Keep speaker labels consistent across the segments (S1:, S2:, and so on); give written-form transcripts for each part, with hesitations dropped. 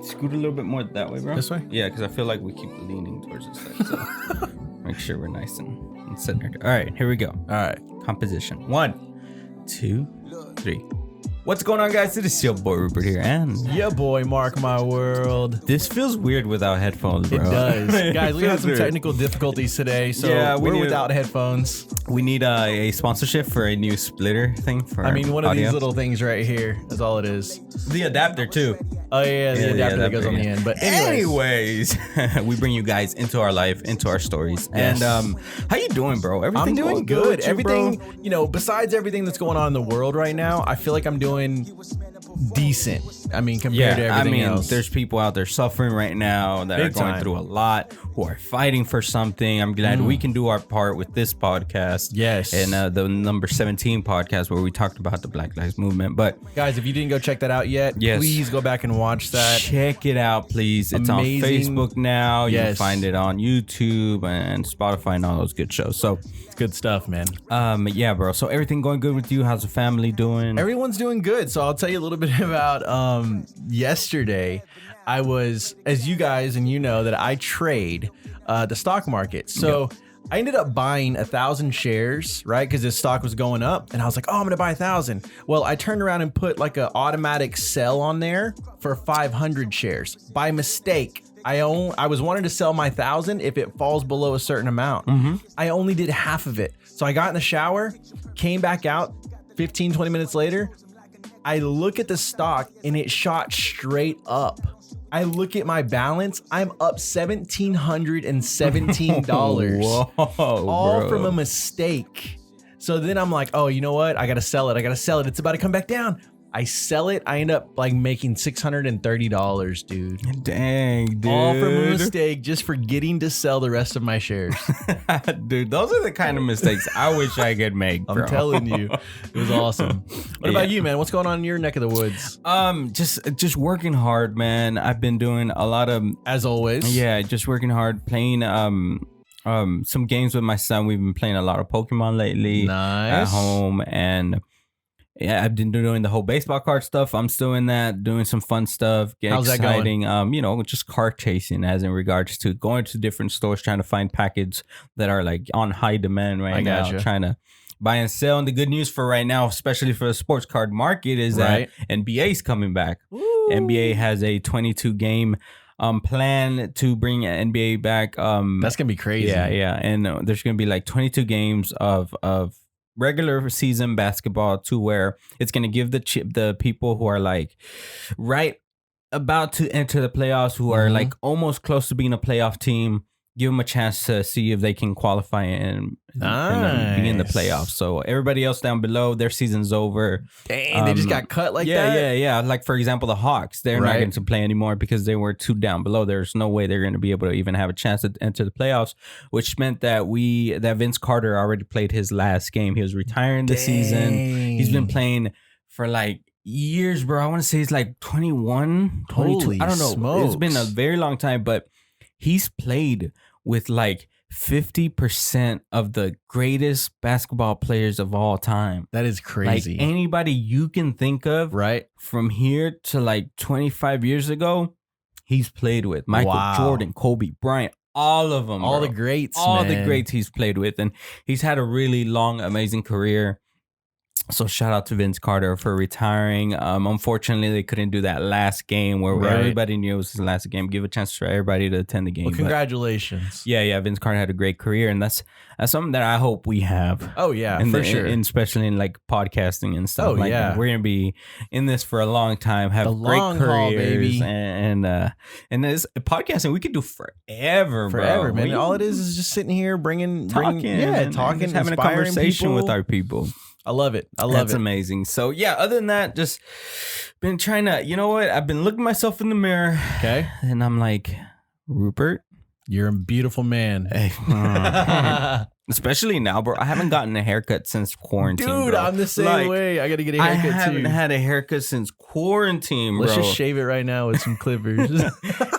S1: Scoot a little bit more that way, bro.
S2: This way?
S1: Yeah, because I feel like we keep leaning towards this side. So make sure we're nice and centered. All right, here we go.
S2: All right.
S1: Composition. 1, 2, 3. What's going on, guys? It is your boy Rupert here, and
S2: Yeah, boy, Mark my world.
S1: this feels weird without headphones, bro.
S2: It does. Guys, we had
S1: feels
S2: some
S1: weird.
S2: technical difficulties today, so
S1: Yeah,
S2: we're
S1: need-
S2: without headphones.
S1: We need a sponsorship for a new splitter thing for
S2: I mean, one of
S1: audio.
S2: these little things right here. That's all it is.
S1: The adapter, too.
S2: Oh, yeah, the adapter that goes on the
S1: yeah.
S2: end. But
S1: anyways, we bring you guys into our life, into our stories.
S2: Yes.
S1: And how you doing, bro?
S2: I'm
S1: Everything
S2: doing
S1: going
S2: good.
S1: with you,
S2: Everything,
S1: bro?
S2: you know, besides everything that's going on in the world right now, I feel like I'm doing decent. I mean, compared to everything else.
S1: There's people out there suffering right now that
S2: Big
S1: are going
S2: time.
S1: through a lot, who are fighting for something. I'm glad we can do our part with this podcast.
S2: Yes.
S1: And the number 17 podcast where we talked about the Black Lives Movement. But
S2: Guys, if you didn't go check that out yet,
S1: Yes.
S2: please go back and watch that.
S1: check it out, please. It's
S2: Amazing.
S1: on Facebook now. You can
S2: Yes.
S1: find it on YouTube and Spotify and all those good shows. So,
S2: It's good stuff, man.
S1: yeah, bro. So everything going good with you? How's the family doing?
S2: Everyone's doing good. So I'll tell you a little bit about yesterday. I was, as you guys and you know, that I trade the stock market. So I ended up buying 1,000 shares, right? Because this stock was going up, and I was like, "Oh, I'm gonna buy 1,000." Well, I turned around and put like an automatic sell on there for 500 shares by mistake. I was wanting to sell my 1,000 if it falls below a certain amount. I only did half of it. So I got in the shower, came back out 15, 20 minutes later. I look at the stock and it shot straight up. I look at my balance. I'm up $1,717.
S1: Whoa,
S2: All
S1: bro.
S2: from a mistake. So then I'm like, oh, you know what? I gotta sell it. It's about to come back down. I sell it. I end up like making $630, dude.
S1: Dang, dude.
S2: All from a mistake, just forgetting to sell the rest of my shares.
S1: Dude, those are the kind of mistakes I wish I could make, bro.
S2: I'm telling you, it was awesome. What about you, man? What's going on in your neck of the woods?
S1: Just working hard, man. I've been doing a lot of,
S2: As always.
S1: yeah, just working hard, playing some games with my son. We've been playing a lot of Pokemon lately at
S2: Nice.
S1: home, and yeah, I've been doing the whole baseball card stuff. I'm still in that, doing some fun stuff.
S2: How's that going?
S1: Exciting. You know, just card chasing, as in regards to going to different stores, trying to find packages that are like on high demand right now,
S2: gotcha.
S1: trying to buy and sell. And the good news for right now, especially for the sports card market, is
S2: Right.
S1: that NBA's coming back. NBA has a 22 game plan to bring NBA back.
S2: That's gonna be crazy.
S1: Yeah, and there's gonna be like 22 games of regular season basketball, to where it's gonna give the people who are like right about to enter the playoffs, who are like almost close to being a playoff team, give them a chance to see if they can qualify and be in the
S2: Nice.
S1: playoffs. So everybody else down below, their season's over.
S2: Dang, they just got cut like that.
S1: Yeah. Like, for example, the Hawks, they're not
S2: Right.
S1: going to play anymore because they were too down below. There's no way they're going to be able to even have a chance to enter the playoffs, which meant that Vince Carter already played his last game. He was retiring the season. He's been playing for like years, bro. I want to say he's like 21, 22.
S2: Holy
S1: I don't know. It's been a
S2: smokes.
S1: very long time, but he's played with like 50% of the greatest basketball players of all time.
S2: That is crazy.
S1: Like anybody you can think of,
S2: Right?
S1: from here to like 25 years ago, he's played with. Michael
S2: Wow.
S1: Jordan, Kobe Bryant, all of them.
S2: All
S1: bro.
S2: the greats,
S1: All
S2: man.
S1: the greats he's played with. And he's had a really long, amazing career. So shout out to Vince Carter for retiring. Unfortunately, they couldn't do that last game where
S2: Right.
S1: everybody knew it was his last game. Give a chance for everybody to attend the game.
S2: Well,
S1: But
S2: congratulations.
S1: yeah, Vince Carter had a great career, and that's something that I hope we have.
S2: Oh yeah,
S1: And
S2: for sure.
S1: and especially in like podcasting and stuff.
S2: Oh,
S1: like
S2: yeah.
S1: that. We're gonna be in this for a long time, have
S2: The
S1: great
S2: long haul,
S1: careers,
S2: baby.
S1: and this podcasting we could do forever,
S2: Forever,
S1: bro.
S2: man. All it is just sitting here bringing,
S1: talking, and
S2: talking,
S1: just having a
S2: inspiring
S1: conversation with
S2: people.
S1: our people.
S2: I love it.
S1: That's
S2: it.
S1: amazing. So yeah, other than that, just been trying to, you know what? I've been looking myself in the mirror,
S2: Okay,
S1: and I'm like, Rupert,
S2: you're a beautiful man.
S1: hey, Especially now, bro. I haven't gotten a haircut since quarantine,
S2: Dude,
S1: bro.
S2: I'm the same way. I got to get a
S1: I
S2: haircut
S1: haven't
S2: too.
S1: had a haircut since quarantine, bro.
S2: Let's just shave it right now with some clippers.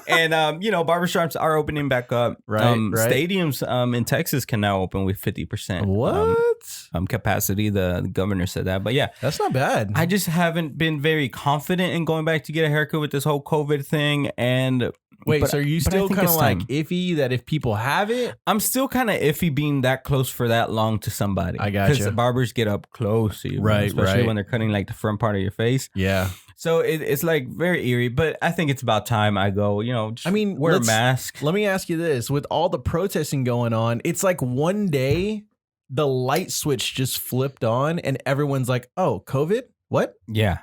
S1: And barbershops are opening back up.
S2: Right.
S1: Stadiums in Texas can now open with 50%.
S2: What?
S1: Capacity. The governor said that. But yeah,
S2: That's not bad.
S1: I just haven't been very confident in going back to get a haircut with this whole COVID thing. And
S2: Wait, so are you
S1: but I
S2: still
S1: think
S2: kind of
S1: it's
S2: like
S1: time.
S2: iffy that if people have it?
S1: I'm still kind of iffy being that close for that long to somebody.
S2: I gotcha.
S1: Because the barbers get up close to you, bro,
S2: Right,
S1: especially
S2: right.
S1: when they're cutting like the front part of your face.
S2: Yeah.
S1: So it's like very eerie, but I think it's about time I go, just wear a mask.
S2: Let me ask you this. With all the protesting going on, it's like one day the light switch just flipped on and everyone's like, oh, COVID? What?
S1: Yeah.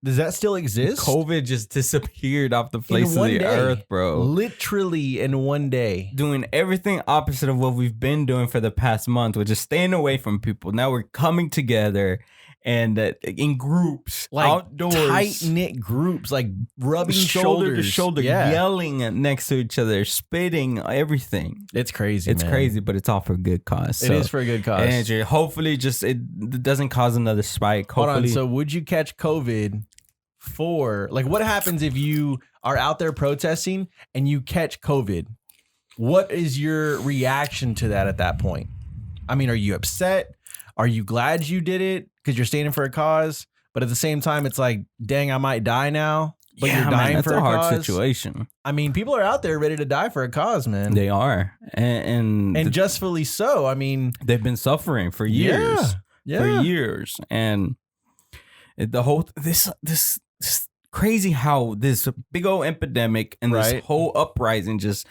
S2: Does that still exist?
S1: COVID just disappeared off the face of
S2: one
S1: the
S2: day.
S1: earth, bro.
S2: Literally in one day.
S1: Doing everything opposite of what we've been doing for the past month, which is staying away from people. Now we're coming together and in groups,
S2: Like
S1: outdoors.
S2: tight-knit groups, like rubbing
S1: shoulder to
S2: shoulders.
S1: shoulder,
S2: Yeah.
S1: yelling next to each other, spitting, everything.
S2: It's crazy,
S1: It's
S2: man.
S1: crazy, but it's all for a good cause.
S2: It is for a good cause.
S1: And hopefully just it doesn't cause another spike.
S2: Hold
S1: Hopefully.
S2: on. So would you catch COVID what happens if you are out there protesting and you catch COVID? What is your reaction to that at that point? I mean, are you upset? Are you glad you did it because you're standing for a cause? But at the same time, it's like, dang, I might die now. But you're dying
S1: that's
S2: for
S1: a hard
S2: cause.
S1: situation.
S2: I mean, people are out there ready to die for a cause, man.
S1: They are, and
S2: justfully so. I mean,
S1: they've been suffering for years,
S2: Yeah.
S1: for years, and the whole this crazy how this big old epidemic and
S2: Right.
S1: this whole uprising just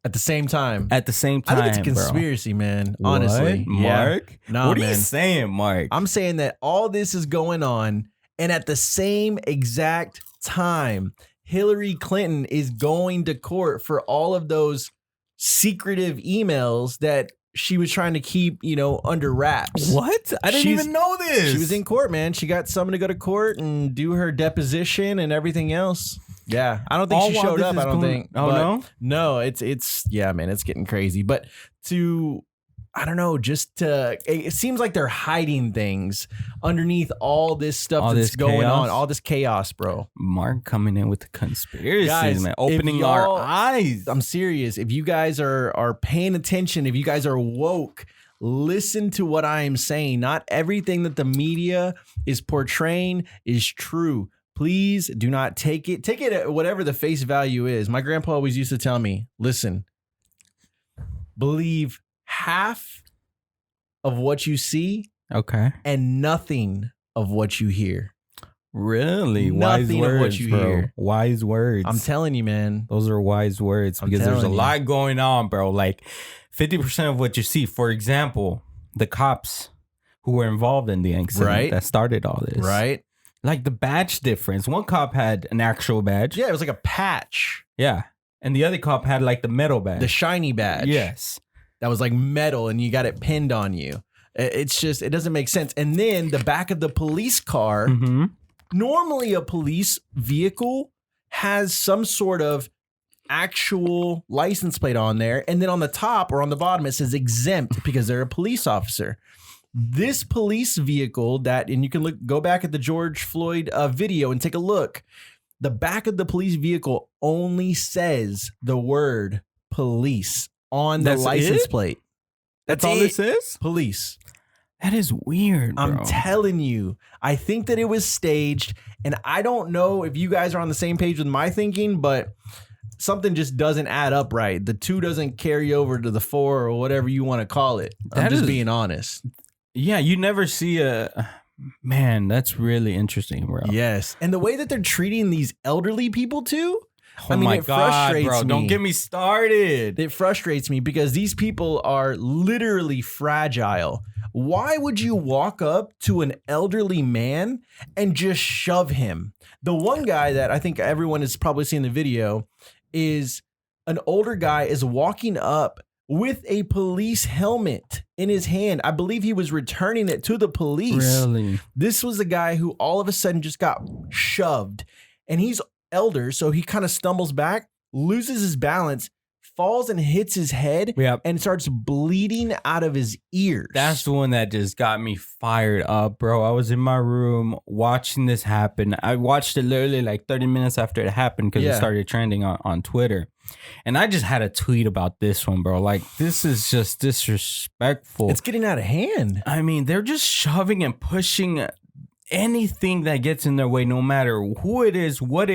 S2: at the same time.
S1: at the same
S2: I
S1: time.
S2: think it's a
S1: bro.
S2: conspiracy, man. Honestly.
S1: What?
S2: Yeah.
S1: Mark.
S2: Nah,
S1: what are
S2: man.
S1: you saying, Mark?
S2: I'm saying that all this is going on, and at the same exact time, Hillary Clinton is going to court for all of those secretive emails that she was trying to keep, under wraps.
S1: What? I didn't
S2: She's-
S1: even know this.
S2: She was in court, man. She got summoned to go to court and do her deposition and everything else. Yeah, I don't think
S1: All
S2: she
S1: while
S2: showed
S1: this
S2: up.
S1: is
S2: I don't
S1: going-
S2: think.
S1: Oh,
S2: But
S1: no?
S2: no. It's yeah, man. It's getting crazy. But I don't know. It seems like they're hiding things underneath all this stuff
S1: All
S2: that's
S1: this
S2: going
S1: chaos?
S2: on. All this chaos, bro.
S1: Mark coming in with the conspiracies,
S2: Guys,
S1: man.
S2: if
S1: Opening our
S2: y'all-
S1: eyes.
S2: I'm serious. If you guys are paying attention, if you guys are woke, listen to what I am saying. Not everything that the media is portraying is true. Please do not take it at whatever the face value is. My grandpa always used to tell me, listen, believe half of what you see
S1: Okay.
S2: and nothing of what you hear.
S1: Really?
S2: Nothing
S1: wise
S2: of what
S1: words,
S2: you
S1: bro.
S2: hear.
S1: Wise words.
S2: I'm telling you, man.
S1: Those are wise words
S2: I'm
S1: because there's a
S2: telling you.
S1: lot going on, bro. Like 50% of what you see, for example, the cops who were involved in the incident
S2: Right.
S1: that started all this.
S2: Right?
S1: Like the badge difference. One cop had an actual badge.
S2: Yeah, it was like a patch.
S1: Yeah. And the other cop had like the metal badge.
S2: The shiny badge.
S1: Yes.
S2: That was like metal and you got it pinned on you. It's just, it doesn't make sense. And then the back of the police car,
S1: Mm-hmm.
S2: normally a police vehicle has some sort of actual license plate on there. And then on the top or on the bottom, it says exempt because they're a police officer. This police vehicle and you can go back at the George Floyd video and take a look. The back of the police vehicle only says the word police on the
S1: That's
S2: license
S1: it?
S2: plate.
S1: That's all
S2: it.
S1: this is?
S2: Police.
S1: That is weird, bro.
S2: I'm telling you, I think that it was staged, and I don't know if you guys are on the same page with my thinking, but something just doesn't add up right. The 2 doesn't carry over to the 4 or whatever you want to call it. I'm
S1: That
S2: just
S1: is-
S2: being honest.
S1: Yeah, you never see man, that's really interesting, bro.
S2: Yes. And the way that they're treating these elderly people too,
S1: Oh
S2: I mean,
S1: my
S2: it
S1: God,
S2: frustrates
S1: bro. Don't
S2: me.
S1: get me started.
S2: it frustrates me because these people are literally fragile. Why would you walk up to an elderly man and just shove him? The one guy that I think everyone has probably seen the video is an older guy is walking up with a police helmet in his hand. I believe he was returning it to the police.
S1: Really?
S2: This was a guy who all of a sudden just got shoved, and he's elder, so he kind of stumbles back, loses his balance, falls and hits his head
S1: Yep.
S2: and starts bleeding out of his ears.
S1: That's the one that just got me fired up, bro. I was in my room watching this happen. I watched it literally like 30 minutes after it happened because it started trending on Twitter. And I just had a tweet about this one, bro. Like, this is just disrespectful.
S2: It's getting out of hand.
S1: I mean, they're just shoving and pushing anything that gets in their way, no matter who it is, what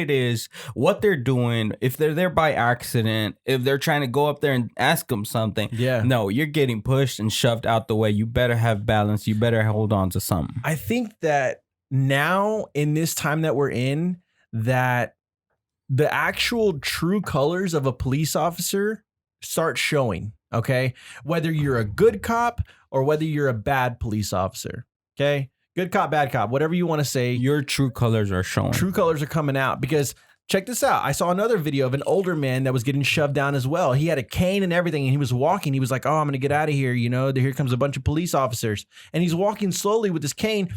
S1: they're doing, if they're there by accident, if they're trying to go up there and ask them something.
S2: Yeah.
S1: No, you're getting pushed and shoved out the way. You better have balance. You better hold on to something.
S2: I think that now in this time that we're in, that the actual true colors of a police officer start showing, okay? Whether you're a good cop or whether you're a bad police officer, okay? Good cop, bad cop, whatever you want to say.
S1: Your true colors are showing.
S2: True colors are coming out because check this out. I saw another video of an older man that was getting shoved down as well. He had a cane and everything, and he was walking. He was like, oh, I'm going to get out of here. You know, here comes a bunch of police officers. And he's walking slowly with his cane.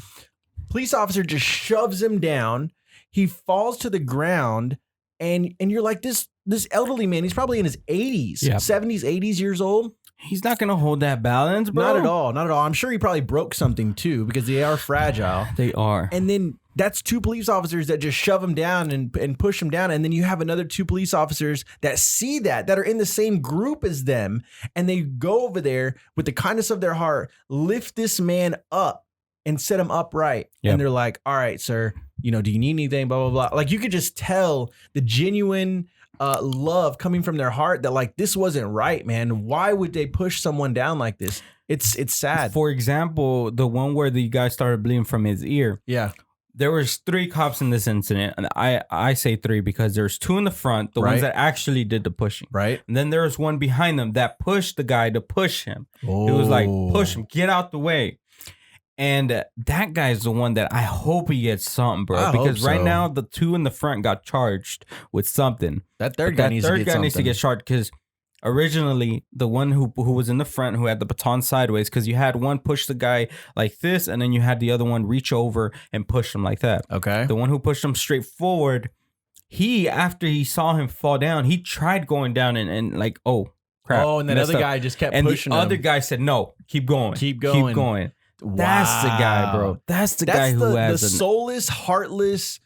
S2: Police officer just shoves him down. He falls to the ground. And you're like, this elderly man, he's probably in his 80s, 70s, 80s years old.
S1: He's not going to hold that balance, bro.
S2: Not at all. Not at all. I'm sure he probably broke something too because they are fragile.
S1: They are.
S2: And then that's two police officers that just shove him down and push him down. And then you have another two police officers that see that are in the same group as them. And they go over there with the kindness of their heart, lift this man up and set him upright. Yep. And they're like, all right, sir, you know, do you need anything? Blah, blah, blah. Like you could just tell the genuine love coming from their heart that like, this wasn't right, man. Why would they push someone down like this? It's sad.
S1: For example, the one where the guy started bleeding from his ear.
S2: Yeah.
S1: There was 3 cops in this incident. And I say 3 because there's 2 in the front, the ones that actually did the pushing.
S2: Right.
S1: And then there was one behind them that pushed the guy to push him. Oh. It was like, push him, get out the way. And that guy's the one that I hope he gets something, bro. Because right now, the 2 in the front got charged with something.
S2: That third guy needs to
S1: get charged because originally, the one who was in the front, who had the baton sideways, because you had one push the guy like this, and then you had the other one reach over and push him like that.
S2: Okay.
S1: The one who pushed him straight forward, after he saw him fall down, he tried going down and like, oh, crap.
S2: Oh, and that other guy just kept pushing him.
S1: And the other guy said, no, keep going.
S2: Keep going.
S1: Keep going.
S2: Wow.
S1: That's the guy, bro. That's the guy who has
S2: the soulless, heartless.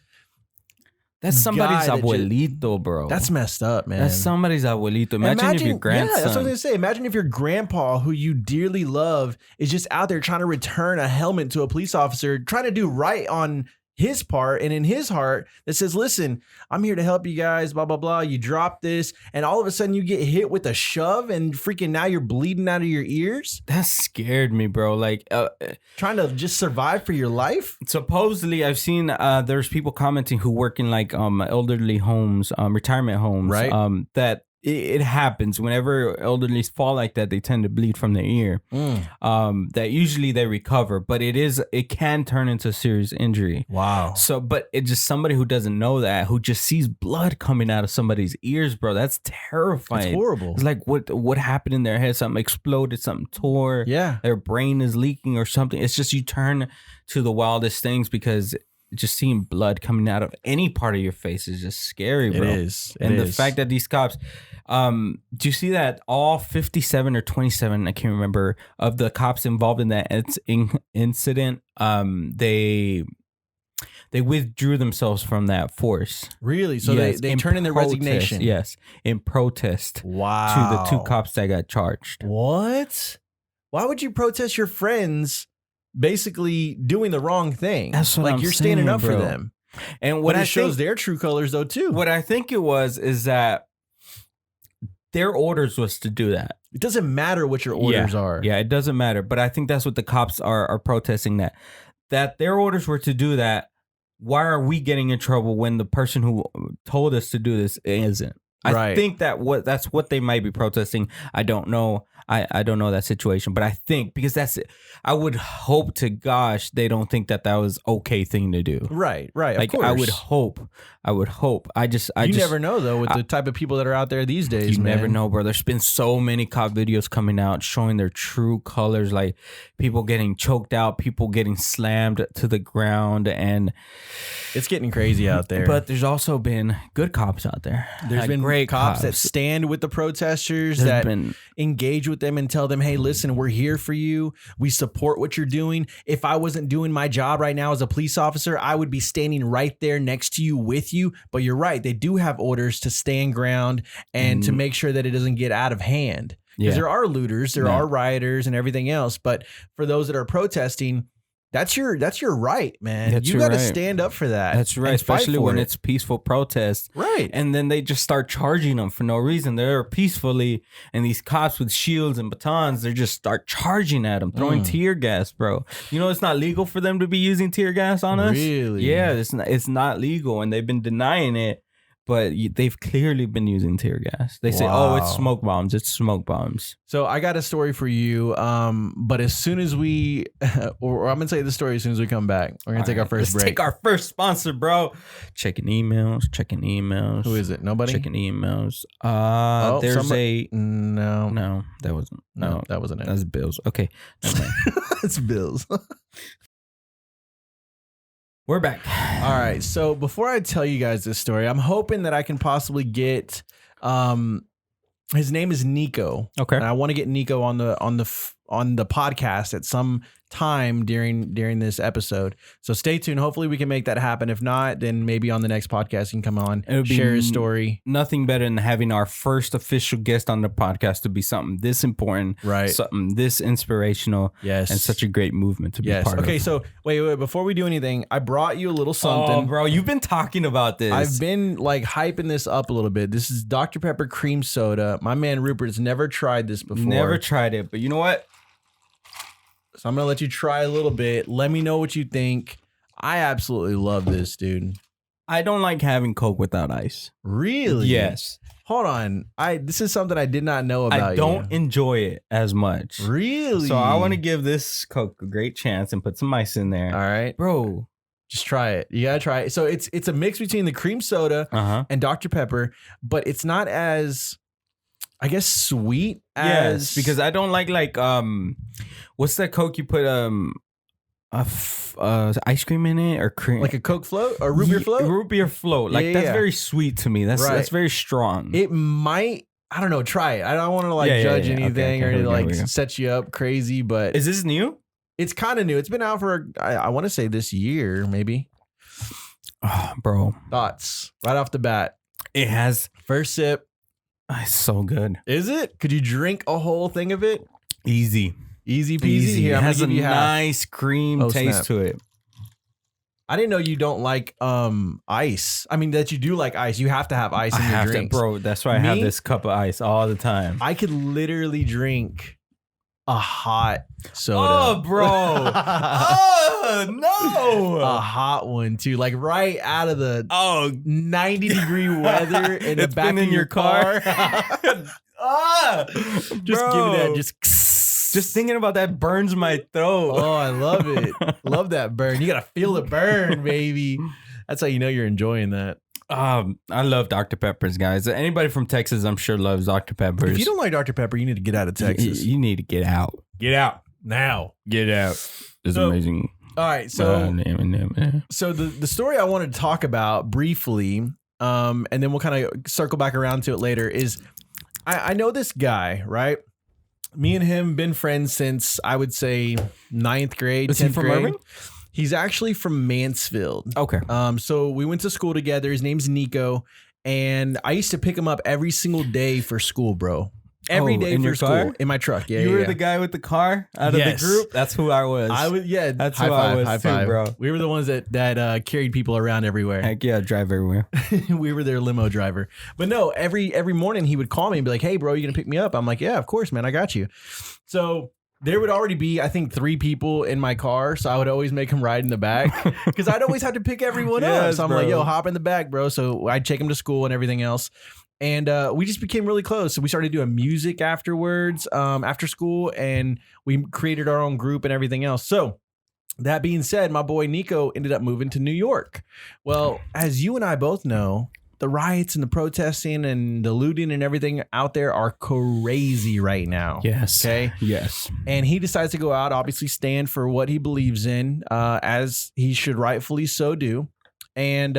S1: That's somebody's abuelito, bro.
S2: That's messed up, man.
S1: That's somebody's abuelito. Imagine if your grandson.
S2: Yeah, that's what I was gonna say. Imagine if your grandpa, who you dearly love, is just out there trying to return a helmet to a police officer, trying to do right on his part, and in his heart that says, listen, I'm here to help you guys, blah, blah, blah. You drop this, and all of a sudden you get hit with a shove, and freaking now you're bleeding out of your ears.
S1: That scared me, bro. Like
S2: trying to just survive for your life.
S1: Supposedly, I've seen there's people commenting who work in like elderly homes, retirement homes,
S2: right?
S1: That it happens whenever elderly fall like that. They tend to bleed from their ear. That usually they recover, but it can turn into serious injury.
S2: Wow.
S1: So, but it's just somebody who doesn't know that, who just sees blood coming out of somebody's ears, bro. That's terrifying.
S2: It's horrible.
S1: It's like what happened in their head? Something exploded, something tore.
S2: Yeah.
S1: Their brain is leaking or something. It's just you turn to the wildest things because just seeing blood coming out of any part of your face is just scary, bro.
S2: It is.
S1: And the fact that these cops, do you see that all 57 or 27, I can't remember, of the cops involved in that incident, they withdrew themselves from that force.
S2: Really? So
S1: yes,
S2: they turned in their resignation?
S1: Yes, in protest.
S2: Wow.
S1: To the 2 cops that got charged.
S2: What? Why would you protest your friends basically doing the wrong thing?
S1: That's what
S2: like
S1: I'm
S2: you're standing
S1: saying,
S2: up
S1: bro.
S2: for them.
S1: And what
S2: it shows their true colors though too.
S1: What I think it is that their orders was to do that.
S2: It doesn't matter what your orders are.
S1: Yeah, it doesn't matter. But I think that's what the cops are protesting, that their orders were to do that. Why are we getting in trouble when the person who told us to do this isn't? I think that's what they might be protesting. I don't know. I don't know that situation, but I think because that's it. I would hope to gosh they don't think that was okay thing to do.
S2: Right.
S1: Like
S2: of course.
S1: I would hope. I just
S2: never know though with the type of people that are out there these days.
S1: You
S2: man.
S1: never know, bro. There's been so many cop videos coming out showing their true colors, like people getting choked out, people getting slammed to the ground, and
S2: it's getting crazy out there.
S1: But there's also been good cops out there.
S2: There's been
S1: Great
S2: cops that
S1: cops.
S2: stand with the protesters,
S1: There's
S2: that
S1: been-
S2: engage with them and tell them, hey, listen, we're here for you. We support what you're doing. If I wasn't doing my job right now as a police officer, I would be standing right there next to you with you. But you're right. They do have orders to stand ground and to make sure that it doesn't get out of hand. Because there are looters, there are rioters and everything else. But for those that are protesting, that's your right, man. You got to stand up for that.
S1: That's right, especially when it's peaceful protest.
S2: Right.
S1: And then they just start charging them for no reason. They're peacefully, and these cops with shields and batons, they just start charging at them, throwing tear gas, bro. You know, it's not legal for them to be using tear gas on us.
S2: Really?
S1: Yeah, it's not legal, and they've been denying it. But they've clearly been using tear gas. They say, "Oh, it's smoke bombs. It's smoke bombs."
S2: So I got a story for you. But as soon as we, or I'm gonna tell you the story as soon as we come back. We're gonna take our first break.
S1: Take our first sponsor, bro. Checking emails.
S2: Who is it? Nobody.
S1: Checking emails. There's no, that wasn't. No,
S2: that wasn't it.
S1: That's Bills. Okay,
S2: That's Bills.
S1: We're back.
S2: All right. So before I tell you guys this story, I'm hoping that I can possibly get. His name is Nico.
S1: Okay.
S2: And I want to get Nico on the podcast at some time during this episode. So stay tuned. Hopefully we can make that happen. If not, then maybe on the next podcast he can come on, share his story.
S1: Nothing better than having our first official guest on the podcast to be something this important,
S2: right?
S1: Something this inspirational,
S2: yes,
S1: and such a great movement to be part of.
S2: Okay, so wait, before we do anything, I brought you a little something.
S1: Oh, bro, you've been talking about this.
S2: I've been like hyping this up a little bit. This is Dr. Pepper cream soda. My man Rupert's never tried this before.
S1: Never tried it, but you know what?
S2: So I'm going to let you try a little bit. Let me know what you think. I absolutely love this, dude.
S1: I don't like having Coke without ice.
S2: Really?
S1: Yes.
S2: Hold on. This is something I did not know about.
S1: I don't enjoy it as much.
S2: Really?
S1: So I want to give this Coke a great chance and put some ice in there.
S2: All right.
S1: Bro.
S2: Just try it. You gotta try it. So it's a mix between the cream soda and Dr. Pepper, but it's not as, I guess, sweet as.
S1: Yes, because I don't like what's that Coke you put ice cream in it or cream,
S2: like a Coke float or root beer float?
S1: Root beer float. Like that's very sweet to me. That's very strong.
S2: It might. I don't know. Try it. I don't want to judge anything or to set you up crazy. But
S1: is this new?
S2: It's kind of new. It's been out for I want to say this year, maybe.
S1: Oh, bro.
S2: Thoughts right off the bat.
S1: It has
S2: first sip.
S1: It's so good.
S2: Is it? Could you drink a whole thing of it?
S1: Easy
S2: peasy.
S1: Here, it has a nice cream taste to it.
S2: I didn't know you don't like ice. I mean that you do like ice. You have to have ice in your drinks.
S1: Bro, that's why I have this cup of ice all the time.
S2: I could literally drink a hot soda.
S1: Oh, bro. Oh, no.
S2: A hot one, too. Like right out of the 90-degree weather in the back of your car.
S1: Just
S2: give me that.
S1: Just thinking about that burns my throat.
S2: Oh, I love it. Love that burn. You got to feel the burn, baby. That's how you know you're enjoying that.
S1: I love Dr. Peppers, guys. Anybody from Texas, I'm sure, loves Dr. Peppers.
S2: If you don't like Dr. Pepper, you need to get out of Texas.
S1: You need to get out.
S2: Get out now.
S1: Get out. It's amazing.
S2: All right, so the story I wanted to talk about briefly, and then we'll kind of circle back around to it later, is I know this guy, right? Me and him been friends since I would say 9th grade, 10th grade. Irving? He's actually from Mansfield.
S1: Okay.
S2: So we went to school together. His name's Nico, and I used to pick him up every single day for school, bro. Every day for school car? In my truck. Yeah,
S1: you were the guy with the car out of the group. That's who I was.
S2: That's
S1: who I was
S2: high
S1: too, bro.
S2: We were the ones that carried people around everywhere.
S1: Heck yeah, drive everywhere.
S2: We were their limo driver. But no, every morning he would call me and be like, "Hey, bro, you gonna pick me up?" I'm like, "Yeah, of course, man. I got you." So there would already be, I think, 3 people in my car. So I would always make him ride in the back because I'd always have to pick everyone up. So I'm like, "Yo, hop in the back, bro." So I'd take him to school and everything else. And we just became really close. So we started doing music afterwards, after school, and we created our own group and everything else. So that being said, my boy Nico ended up moving to New York. Well, as you and I both know, the riots and the protesting and the looting and everything out there are crazy right now.
S1: Yes.
S2: Okay.
S1: Yes.
S2: And he decides to go out, obviously stand for what he believes in, as he should rightfully so do. And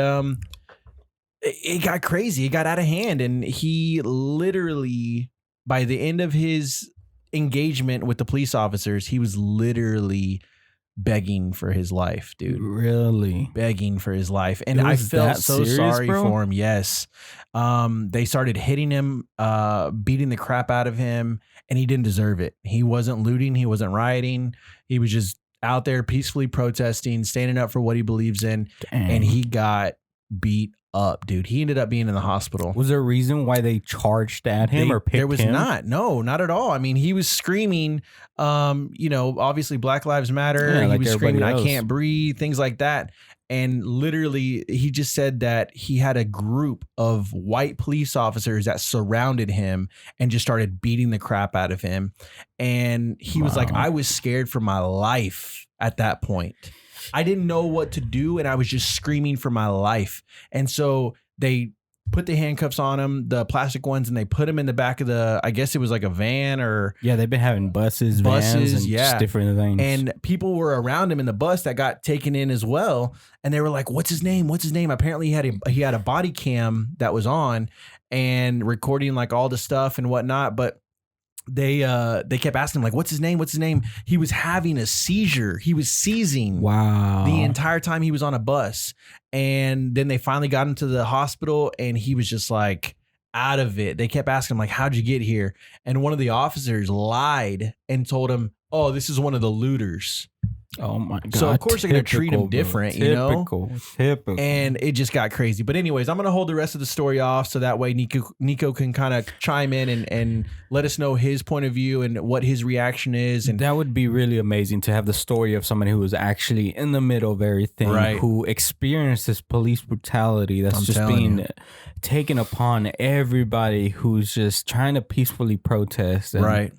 S2: it got crazy. It got out of hand. And he literally, by the end of his engagement with the police officers, he was literally begging for his life, dude.
S1: Really?
S2: Begging for his life. And I felt so sorry for him. Yes. They started hitting him, beating the crap out of him, and he didn't deserve it. He wasn't looting. He wasn't rioting. He was just out there peacefully protesting, standing up for what he believes in. Dang. And he got beat up, dude. He ended up being in the hospital.
S1: Was there a reason why they charged at him or picked him?
S2: There was not. No, not at all. I mean, he was screaming, obviously Black Lives Matter. Yeah, he was screaming, I can't breathe, things like that. And literally, he just said that he had a group of white police officers that surrounded him and just started beating the crap out of him. And he was like, I was scared for my life at that point. I didn't know what to do, and I was just screaming for my life. And so they put the handcuffs on him, the plastic ones, and they put him in the back of the, I guess it was like a van or...
S1: Yeah, they've been having buses, vans, and just different things.
S2: And people were around him in the bus that got taken in as well. And they were like, what's his name? What's his name? Apparently he had a body cam that was on and recording like all the stuff and whatnot. But they kept asking him, like, what's his name? What's his name? He was having a seizure. He was seizing.
S1: Wow.
S2: The entire time he was on a bus. And then they finally got him to the hospital and he was just like out of it. They kept asking him, like, how'd you get here? And one of the officers lied and told him, oh, this is one of the looters.
S1: Oh my God.
S2: So of course they're going to treat him different,
S1: Typical.
S2: And it just got crazy. But anyways, I'm going to hold the rest of the story off so that way Nico can kind of chime in and let us know his point of view and what his reaction is. And
S1: that would be really amazing to have the story of someone who was actually in the middle of everything, right, who experienced this police brutality that's just being taken upon everybody who's just trying to peacefully protest. And,
S2: right.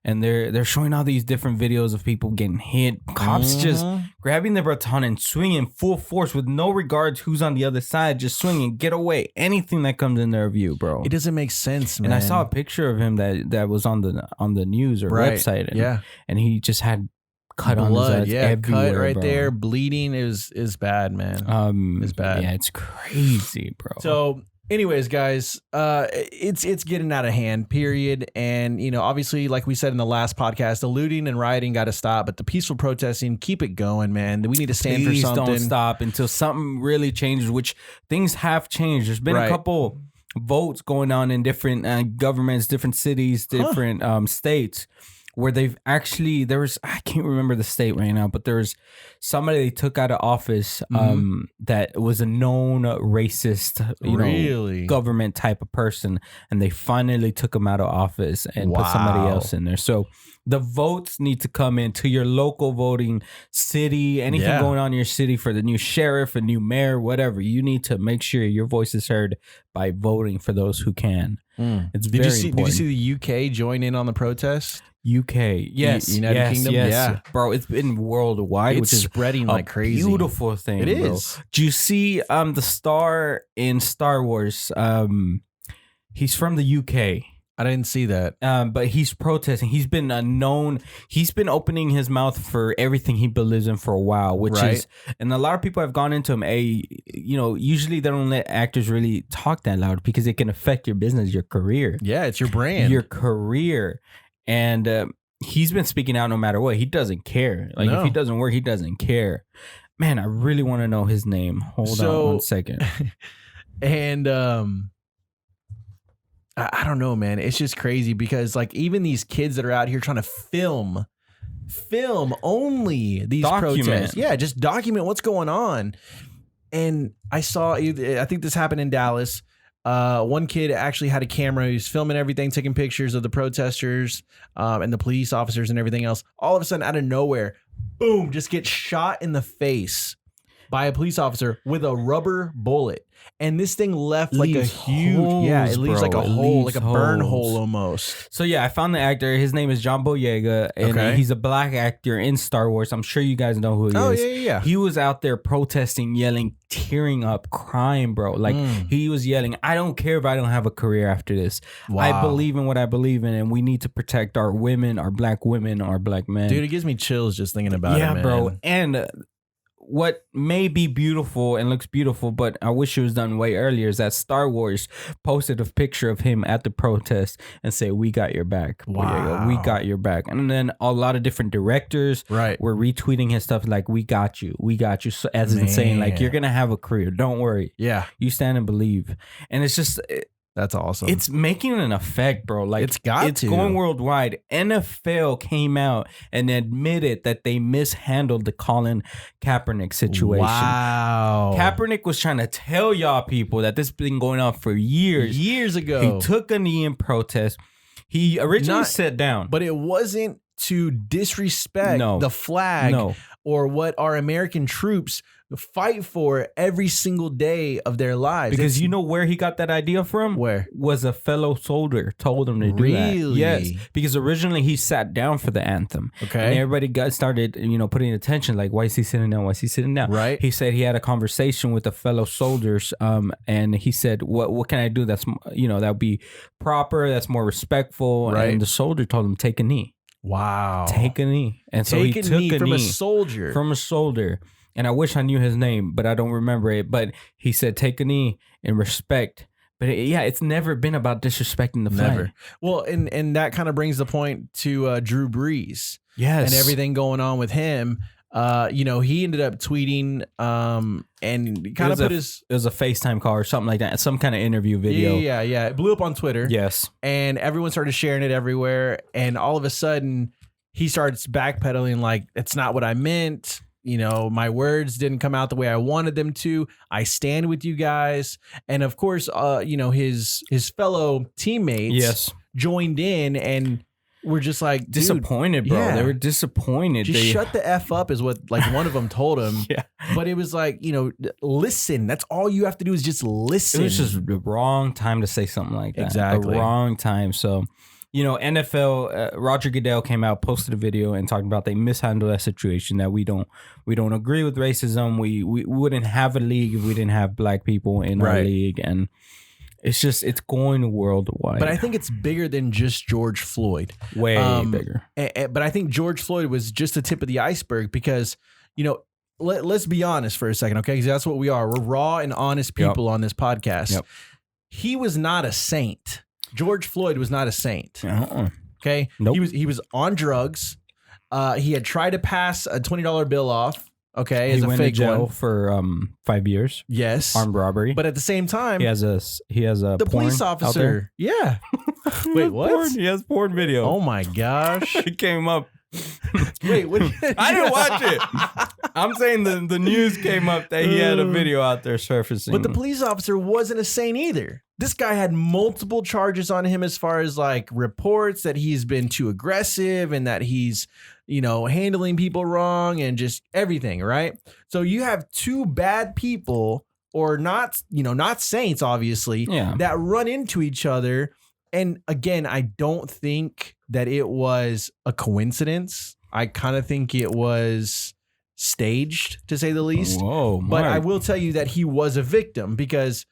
S1: And they're showing all these different videos of people getting hit. Cops just grabbing the baton and swinging full force with no regards who's on the other side, just swinging, get away, anything that comes in their view, bro.
S2: It doesn't make sense, man.
S1: And I saw a picture of him that was on the news or website. And he just had cut on his ass everywhere,
S2: cut right
S1: bro.
S2: there, bleeding. Is bad, man. It's bad.
S1: Yeah, it's crazy, bro.
S2: So anyways, guys, it's getting out of hand, period. And, obviously, like we said in the last podcast, the looting and rioting got to stop, but the peaceful protesting, keep it going, man. We need to stand for something.
S1: Don't stop until something really changes, which things have changed. There's been a couple votes going on in different governments, different cities, different states, where they've actually, I can't remember the state right now, but there's somebody they took out of office that was a known racist, government type of person, and they finally took him out of office and put somebody else in there. So the votes need to come into your local voting city, anything going on in your city for the new sheriff, a new mayor, whatever. You need to make sure your voice is heard by voting for those who can. It's very important.
S2: Did you see the UK join in on the protest?
S1: UK, yes,
S2: United Kingdom,
S1: bro. It's been worldwide, which is
S2: spreading like crazy.
S1: Beautiful thing.
S2: It is.
S1: Do you see the star in Star Wars? He's from the UK.
S2: I didn't see that.
S1: But he's protesting. He's been known. He's been opening his mouth for everything he believes in for a while, which is, and a lot of people have gone into him. Usually they don't let actors really talk that loud because it can affect your business, your career.
S2: Yeah, it's your brand,
S1: your career. And he's been speaking out no matter what. He doesn't care. Like if he doesn't work, he doesn't care. Man, I really want to know his name. Hold on 1 second.
S2: And I don't know, man. It's just crazy because like even these kids that are out here trying to film only these protests. Yeah, just document what's going on. And I think this happened in Dallas. One kid actually had a camera. He was filming everything, taking pictures of the protesters and the police officers and everything else. All of a sudden, out of nowhere, boom, just gets shot in the face by a police officer with a rubber bullet. And this thing left like a huge, it leaves like a hole, like a burn hole almost.
S1: So yeah, I found the actor. His name is John Boyega, and he's a black actor in Star Wars. I'm sure you guys know who he is.
S2: Oh yeah.
S1: He was out there protesting, yelling, tearing up, crying, bro. Like he was yelling, I don't care if I don't have a career after this. Wow. I believe in what I believe in, and we need to protect our women, our black men.
S2: Dude, it gives me chills just thinking about it, man.
S1: Bro. And what may be beautiful and looks beautiful, but I wish it was done way earlier, is that Star Wars posted a picture of him at the protest and say, "We got your back."
S2: Wow.
S1: We got your back. And then a lot of different directors were retweeting his stuff like, "We got you. We got you." So, as in saying, like, you're going to have a career. Don't worry.
S2: Yeah.
S1: You stand and believe. And it's just...
S2: That's awesome.
S1: It's making an effect, bro. Like, it's going worldwide. NFL came out and admitted that they mishandled the Colin Kaepernick situation.
S2: Wow.
S1: Kaepernick was trying to tell y'all people that this has been going on for years.
S2: Years ago.
S1: He took a knee in protest. He originally sat down.
S2: But it wasn't to disrespect the flag or what our American troops fight for every single day of their lives.
S1: Because you know where he got that idea from?
S2: Where?
S1: Was a fellow soldier told him to do that. Yes. Because originally he sat down for the anthem.
S2: Okay.
S1: And everybody started, putting attention, like, why is he sitting down? Why is he sitting down?
S2: Right.
S1: He said he had a conversation with the fellow soldiers, and he said, what can I do that's, that would be proper, that's more respectful?
S2: Right.
S1: And the soldier told him, take a knee.
S2: Wow.
S1: Take a knee. And so he took a knee
S2: from a soldier.
S1: From a soldier. And I wish I knew his name, but I don't remember it. But he said, take a knee and respect. But it's never been about disrespecting the flag.
S2: Never. Well, and that kind of brings the point to Drew Brees.
S1: Yes.
S2: And everything going on with him. He ended up tweeting and kind of put his...
S1: It was a FaceTime call or something like that. Some kind of interview video.
S2: Yeah. It blew up on Twitter.
S1: Yes.
S2: And everyone started sharing it everywhere. And all of a sudden, he starts backpedaling like, it's not what I meant. My words didn't come out the way I wanted them to. I stand with you guys. And of course, his fellow teammates joined in and were just like
S1: disappointed, bro.
S2: Yeah.
S1: They were disappointed.
S2: Just shut the F up is what one of them told him.
S1: Yeah.
S2: But it was like, listen. That's all you have to do is just listen.
S1: It was just the wrong time to say something like that.
S2: Exactly.
S1: The wrong time. So, NFL, Roger Goodell came out, posted a video and talking about they mishandled that situation, that we don't agree with racism. We wouldn't have a league if we didn't have black people in our league. And it's going worldwide.
S2: But I think it's bigger than just George Floyd.
S1: Way bigger.
S2: But I think George Floyd was just the tip of the iceberg because, let's be honest for a second, okay? Because that's what we are. We're raw and honest people on this podcast.
S1: Yep.
S2: He was not a saint. George Floyd was not a saint. Okay.
S1: Nope.
S2: He was on drugs. He had tried to pass a $20 bill off. Okay.
S1: He
S2: as a
S1: went
S2: fake
S1: to jail
S2: one.
S1: for 5 years.
S2: Yes.
S1: Armed robbery.
S2: But at the same time,
S1: he has a
S2: the police officer. Yeah. Wait, what?
S1: Porn. He has porn video.
S2: Oh my gosh.
S1: It came up.
S2: Wait, what?
S1: I didn't watch it. I'm saying the news came up that he had a video out there surfacing.
S2: But the police officer wasn't a saint either. This guy had multiple charges on him as far as like reports that he's been too aggressive and that he's, handling people wrong and just everything, right? So you have two bad people or not saints, obviously, that run into each other. And again, I don't think that it was a coincidence. I kind of think it was staged, to say the least.
S1: Whoa,
S2: but I will tell you that he was a victim because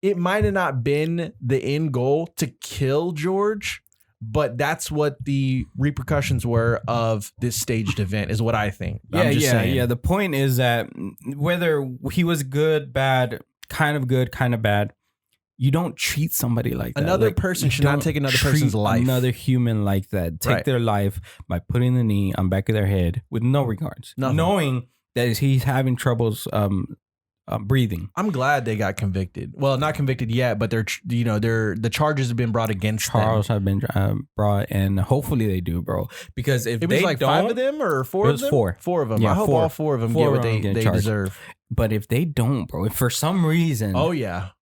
S2: it might have not been the end goal to kill George, but that's what the repercussions were of this staged event, is what I think.
S1: Yeah. The point is that whether he was good, bad, kind of bad, you don't treat somebody like that.
S2: Another person should not take another person's life.
S1: Another human like that. Take their life by putting the knee on back of their head with no regards.
S2: Nothing.
S1: Knowing that he's having troubles breathing.
S2: I'm glad they got convicted. Well, not convicted yet, but the charges have been brought against
S1: Charles
S2: them.
S1: have been brought, and hopefully they do, bro. Because if
S2: it was
S1: they
S2: like
S1: don't,
S2: 5 of them or 4 of them?
S1: Four
S2: of them.
S1: Yeah,
S2: I hope all 4 of them get what they deserve.
S1: But if they don't, bro, if for some reason,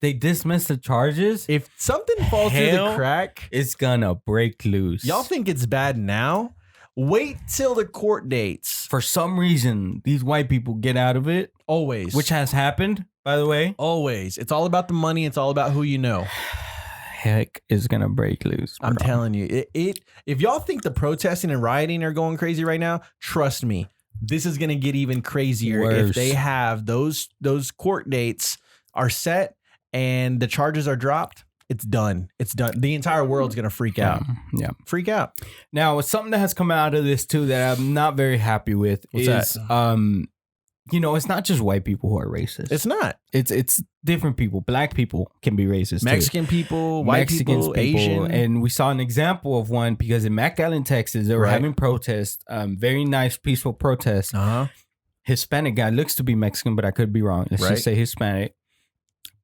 S1: they dismiss the charges,
S2: if something falls through the crack,
S1: it's gonna break loose.
S2: Y'all think it's bad now? Wait till the court dates.
S1: For some reason, these white people get out of it.
S2: Always.
S1: Which has happened, by the way.
S2: Always. It's all about the money. It's all about who you know.
S1: Heck is gonna break loose, bro.
S2: I'm telling you. If y'all think the protesting and rioting are going crazy right now, trust me. This is going to get even crazier if they have those court dates are set and the charges are dropped. It's done. It's done. The entire world's going to freak out.
S1: Yeah.
S2: Freak out.
S1: Now, something that has come out of this too that I'm not very happy with is
S2: that?
S1: it's not just white people who are racist.
S2: It's not.
S1: It's different people. Black people can be racist.
S2: Mexican people, white people, Asian.
S1: And we saw an example of one because in McAllen, Texas, they were having protests. Very nice, peaceful protests. Hispanic guy, looks to be Mexican, but I could be wrong. Let's just say Hispanic.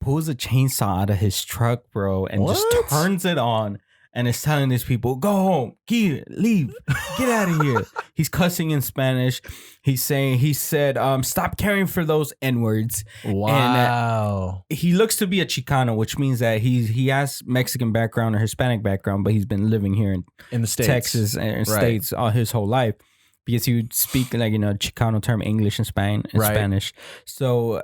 S1: Pulls a chainsaw out of his truck, bro, and just turns it on. And is telling these people, go home, leave, get out of here. He's cussing in Spanish. He said, stop caring for those N-words.
S2: Wow.
S1: And he looks to be a Chicano, which means that he has Mexican background or Hispanic background, but he's been living here
S2: in the States.
S1: Texas and States all his whole life because he would speak like, Chicano term English and Spanish. So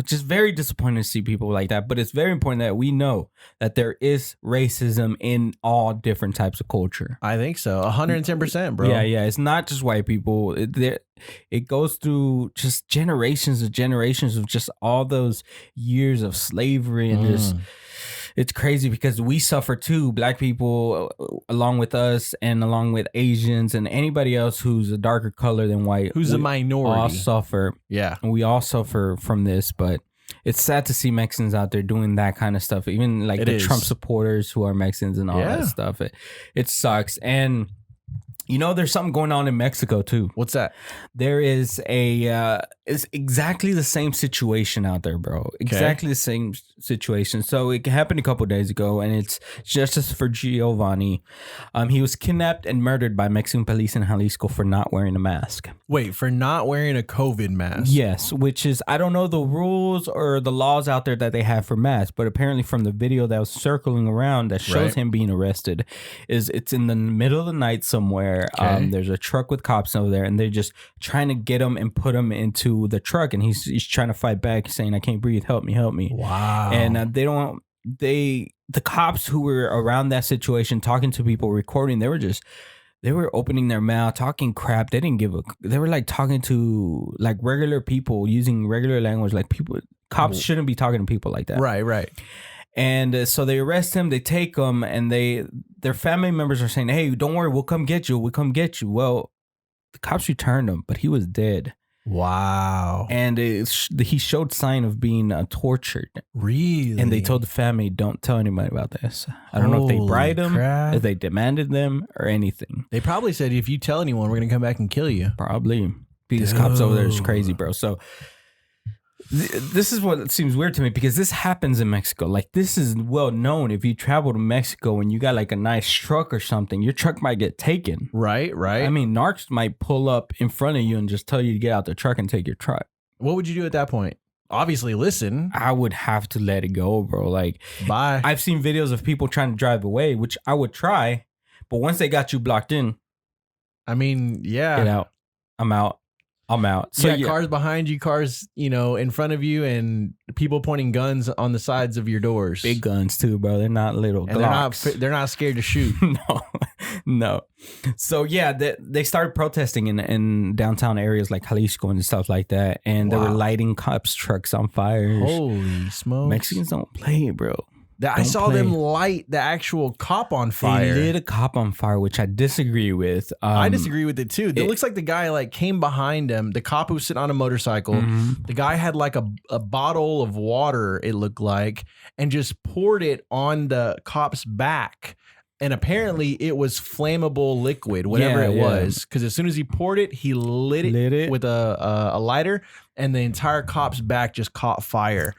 S1: just very disappointed to see people like that. But it's very important that we know that there is racism in all different types of culture.
S2: I think so. 110%, bro.
S1: Yeah. It's not just white people. It goes through just generations of just all those years of slavery and just... It's crazy because we suffer too, black people, along with us and along with Asians and anybody else who's a darker color than white.
S2: Who's a minority.
S1: All suffer.
S2: Yeah.
S1: And we all suffer from this, but it's sad to see Mexicans out there doing that kind of stuff. Even like Trump supporters who are Mexicans and all that stuff. It sucks. And... there's something going on in Mexico too.
S2: What's that?
S1: There is it's exactly the same situation out there, bro. Exactly the same situation. So it happened a couple of days ago, and it's justice for Giovanni. He was kidnapped and murdered by Mexican police in Jalisco for not wearing a mask.
S2: Wait, for not wearing a COVID mask?
S1: Yes, which is, I don't know the rules or the laws out there that they have for masks, but apparently from the video that was circling around that shows him being arrested, it's in the middle of the night somewhere. There's a truck with cops over there, and they're just trying to get him and put him into the truck, and he's trying to fight back, saying, "I can't breathe, help me."
S2: Wow.
S1: And the cops who were around that situation, talking to people, recording, they were opening their mouth, talking crap. They didn't give they were like talking to like regular people, using regular language. Like cops shouldn't be talking to people like that.
S2: Right.
S1: And so they arrest him, they take him, and their family members are saying, "Hey, don't worry, we'll come get you. Well, the cops returned him, but he was dead.
S2: Wow.
S1: And he showed sign of being tortured.
S2: Really?
S1: And they told the family, don't tell anybody about this. I don't know if they bribed him, if they demanded them, or anything.
S2: They probably said, if you tell anyone, we're going to come back and kill you.
S1: Probably. These cops over there is crazy, bro. So this is what seems weird to me, because this happens in Mexico. Like, this is well known. If you travel to Mexico and you got like a nice truck or something, your truck might get taken.
S2: Right.
S1: I mean, narcs might pull up in front of you and just tell you to get out the truck and take your truck.
S2: What would you do at that point? Obviously, listen.
S1: I would have to let it go, bro. Like,
S2: bye.
S1: I've seen videos of people trying to drive away, which I would try. But once they got you blocked in,
S2: I mean, yeah.
S1: Get out. I'm out. So
S2: you got cars behind you, cars, in front of you, and people pointing guns on the sides of your doors.
S1: Big guns too, bro. They're not little.
S2: And they're not scared to shoot.
S1: No. So yeah, they started protesting in downtown areas like Jalisco and stuff like that, and they were lighting cops' trucks on fire.
S2: Holy smokes!
S1: Mexicans don't play, bro.
S2: I saw them light the actual cop on fire.
S1: They lit a cop on fire, which I disagree with.
S2: I disagree with it too. It looks like the guy came behind him. The cop who was sitting on a motorcycle. Mm-hmm. The guy had like a bottle of water, it looked like, and just poured it on the cop's back. And apparently it was flammable liquid, whatever it was. Because as soon as he poured it, he lit it with a lighter, and the entire cop's back just caught fire.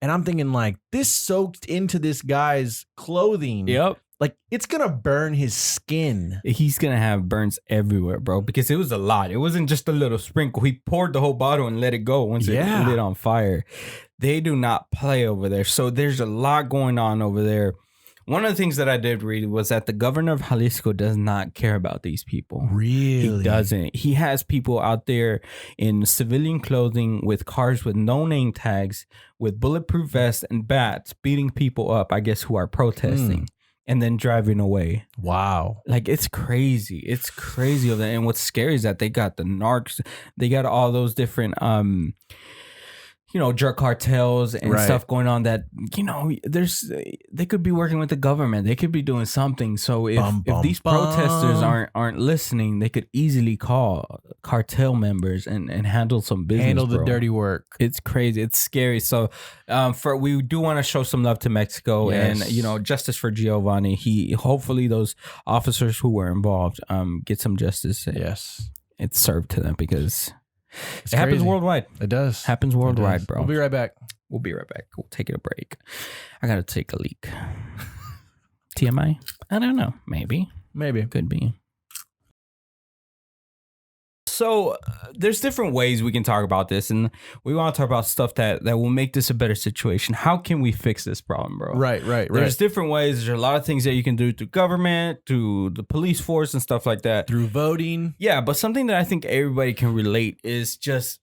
S2: And I'm thinking, like, this soaked into this guy's clothing.
S1: Yep.
S2: Like, it's going to burn his skin.
S1: He's going to have burns everywhere, bro, because it was a lot. It wasn't just a little sprinkle. He poured the whole bottle and let it go once it lit on fire. They do not play over there. So there's a lot going on over there. One of the things that I did read was that the governor of Jalisco does not care about these people.
S2: Really?
S1: He doesn't. He has people out there in civilian clothing with cars with no name tags, with bulletproof vests and bats, beating people up, I guess, who are protesting, and then driving away.
S2: Wow.
S1: Like, it's crazy. It's crazy over there. And what's scary is that they got the narcs. They got all those different... drug cartels and stuff going on that, they could be working with the government. They could be doing something. So if these protesters aren't listening, they could easily call cartel members and handle some business.
S2: Handle the dirty work.
S1: It's crazy. It's scary. So we do want to show some love to Mexico and, justice for Giovanni. Hopefully those officers who were involved get some justice.
S2: Yes.
S1: It's served to them because
S2: it
S1: happens worldwide.
S2: It does.
S1: Happens worldwide, bro.
S2: We'll be right back.
S1: We'll take a break. I got to take a leak. TMI? I don't know. Maybe. Could be. So there's different ways we can talk about this, and we want to talk about stuff that will make this a better situation. How can we fix this problem, bro?
S2: Right.
S1: There's different ways. There's a lot of things that you can do through government, through the police force and stuff like that.
S2: Through voting.
S1: Yeah, but something that I think everybody can relate is just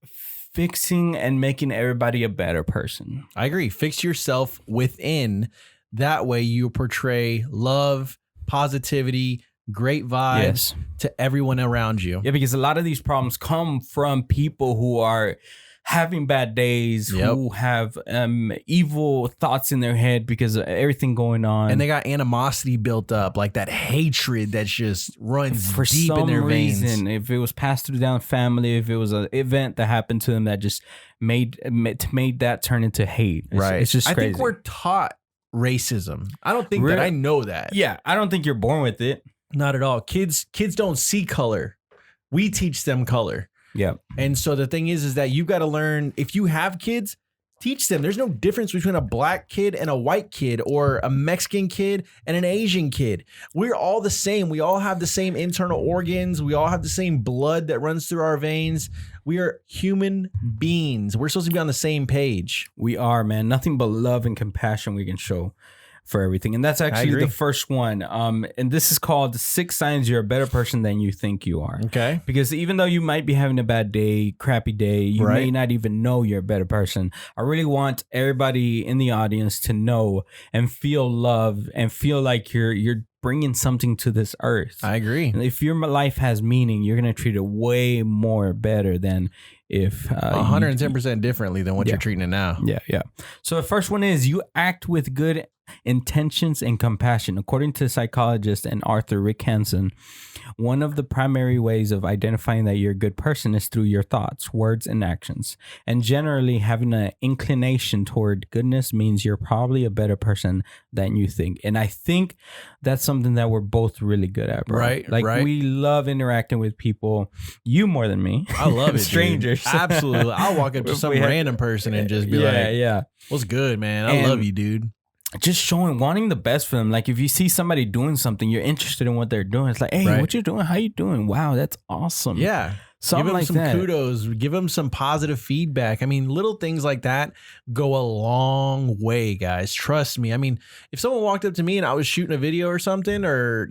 S1: fixing and making everybody a better person.
S2: I agree. Fix yourself within. That way you portray love, positivity, great vibes to everyone around you.
S1: Yeah, because a lot of these problems come from people who are having bad days, who have evil thoughts in their head because of everything going on.
S2: And they got animosity built up, like that hatred that just runs
S1: for
S2: deep
S1: some
S2: in their
S1: reason,
S2: veins.
S1: If it was passed through down the family, if it was an event that happened to them that just made that turn into hate. It's just crazy.
S2: I think we're taught racism. I don't think that I know that.
S1: Yeah, I don't think you're born with it.
S2: Not at all. Kids don't see color. We teach them color.
S1: Yeah.
S2: And so the thing is that you got to learn, if you have kids, teach them. There's no difference between a black kid and a white kid, or a Mexican kid and an Asian kid. We're all the same. We all have the same internal organs. We all have the same blood that runs through our veins. We are human beings. We're supposed to be on the same page.
S1: We are, man. Nothing but love and compassion we can show for everything. And that's actually the first one. And this is called 6 Signs You're a Better Person Than You Think You Are.
S2: Okay.
S1: Because even though you might be having a bad day, crappy day, you may not even know you're a better person. I really want everybody in the audience to know and feel love and feel like you're bringing something to this earth.
S2: I agree.
S1: And if your life has meaning, you're going to treat it way more better than if
S2: 110% differently than what you're treating it now.
S1: Yeah. So the first one is you act with good intentions and compassion. According to psychologist and author Rick Hansen, one of the primary ways of identifying that you're a good person is through your thoughts, words, and actions. And generally, having an inclination toward goodness means you're probably a better person than you think. And I think that's something that we're both really good at, bro.
S2: Right.
S1: We love interacting with people. You more than me.
S2: I love it.
S1: Strangers.
S2: Dude. Absolutely. I'll walk up to some random person and just be like, what's good, man? I love you, dude.
S1: Just wanting the best for them. Like if you see somebody doing something, you're interested in what they're doing. It's like, hey, what you doing? How you doing? Wow, that's awesome.
S2: Yeah.
S1: Something
S2: give them
S1: like
S2: some
S1: that.
S2: kudos. Give them some positive feedback. I mean, little things like that go a long way, guys. Trust me. I mean, if someone walked up to me and I was shooting a video or something, or,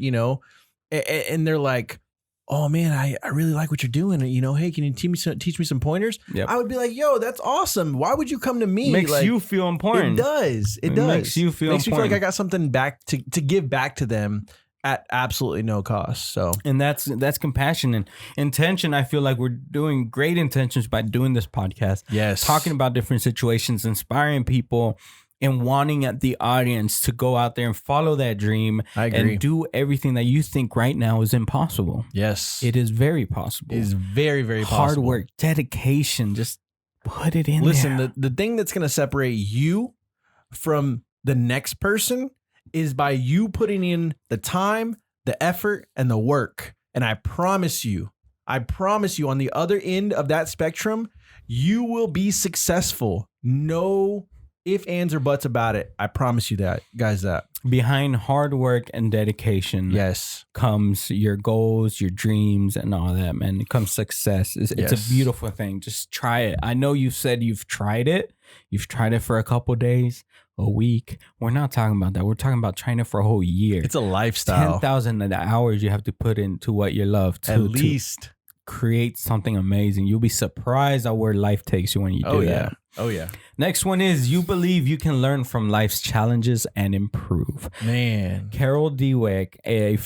S2: and they're like, oh man, I really like what you're doing. Hey, can you teach me some pointers?
S1: Yep.
S2: I would be like, yo, that's awesome. Why would you come to me?
S1: Makes you feel important.
S2: It does. It does.
S1: Makes you feel
S2: Makes me
S1: important.
S2: feel like I got something back to give back to them at absolutely no cost. So,
S1: and that's compassion and intention. I feel like we're doing great intentions by doing this podcast.
S2: Yes.
S1: Talking about different situations, inspiring people, and wanting the audience to go out there and follow that dream.
S2: I agree.
S1: And do everything that you think right now is impossible.
S2: Yes.
S1: It is very possible.
S2: It is very, very possible.
S1: Hard work, dedication, just put it in there.
S2: Listen, the thing that's going to separate you from the next person is by you putting in the time, the effort, and the work. And I promise you, on the other end of that spectrum, you will be successful. No ifs, ands, or buts about it. I promise you that, guys, that.
S1: Behind hard work and dedication comes your goals, your dreams, and all that, man. It comes success. It's a beautiful thing. Just try it. I know you've said you've tried it. You've tried it for a couple days, a week. We're not talking about that. We're talking about trying it for a whole year.
S2: It's a lifestyle.
S1: 10,000 hours you have to put into what you love to
S2: at least
S1: create something amazing. You'll be surprised at where life takes you when you do that.
S2: Oh, yeah.
S1: Next one is you believe you can learn from life's challenges and improve.
S2: Man.
S1: Carol Dweck, a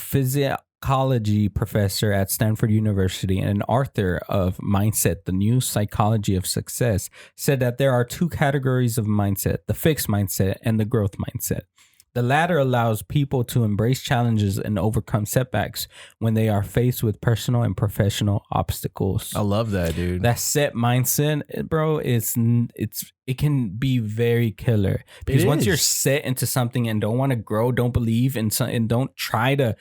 S1: psychology professor at Stanford University and an author of Mindset, the New Psychology of Success, said that there are two categories of mindset: the fixed mindset and the growth mindset. The latter allows people to embrace challenges and overcome setbacks when they are faced with personal and professional obstacles.
S2: I love that, dude.
S1: That set mindset, bro, it can be very killer, because once you're set into something and don't want to grow, don't believe in something, and don't try to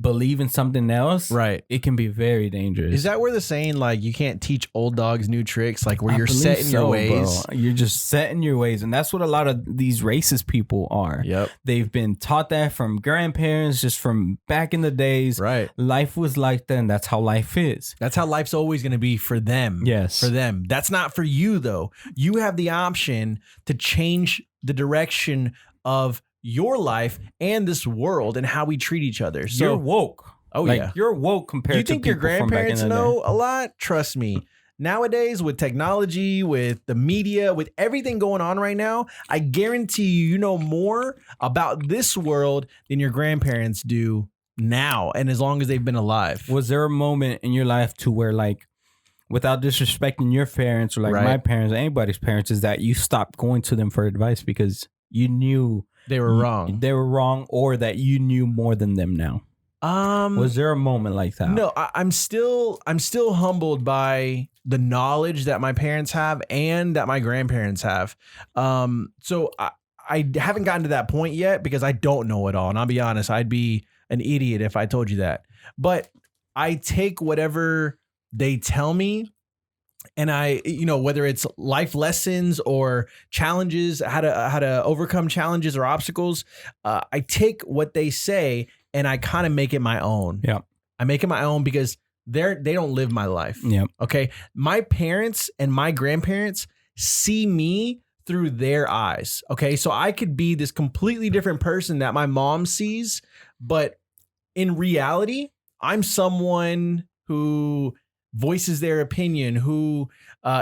S1: believe in something else,
S2: right,
S1: it can be very dangerous.
S2: Is that where the saying, like, you can't teach old dogs new tricks, like where you're set in your ways,
S1: bro. You're just set in your ways, and that's what a lot of these racist people are.
S2: Yep,
S1: they've been taught that from grandparents, just from back in the days.
S2: Right,
S1: life was like that, and that's how life is.
S2: That's how life's always going to be for them.
S1: Yes,
S2: for them. That's not for you, though. You have the option to change the direction of your life and this world and how we treat each other. So
S1: you're woke.
S2: Oh,
S1: like,
S2: yeah.
S1: You're woke compared to
S2: you think
S1: people
S2: your grandparents
S1: from back in the
S2: know
S1: day.
S2: a lot? Trust me. Nowadays, with technology, with the media, with everything going on right now, I guarantee you know more about this world than your grandparents do now, and as long as they've been alive.
S1: Was there a moment in your life to where, like, without disrespecting your parents or like my parents or anybody's parents, is that you stopped going to them for advice because you knew
S2: they were wrong?
S1: They were wrong, or that you knew more than them now? Was there a moment like that?
S2: No, I'm still humbled by the knowledge that my parents have and that my grandparents have. So I haven't gotten to that point yet because I don't know it all. And I'll be honest, I'd be an idiot if I told you that. But I take whatever they tell me, and I, whether it's life lessons or challenges, how to overcome challenges or obstacles, I take what they say and I kind of make it my own.
S1: Yeah,
S2: I make it my own because they don't live my life.
S1: Yeah.
S2: Okay. My parents and my grandparents see me through their eyes. Okay. So I could be this completely different person that my mom sees, but in reality, I'm someone who voices their opinion, who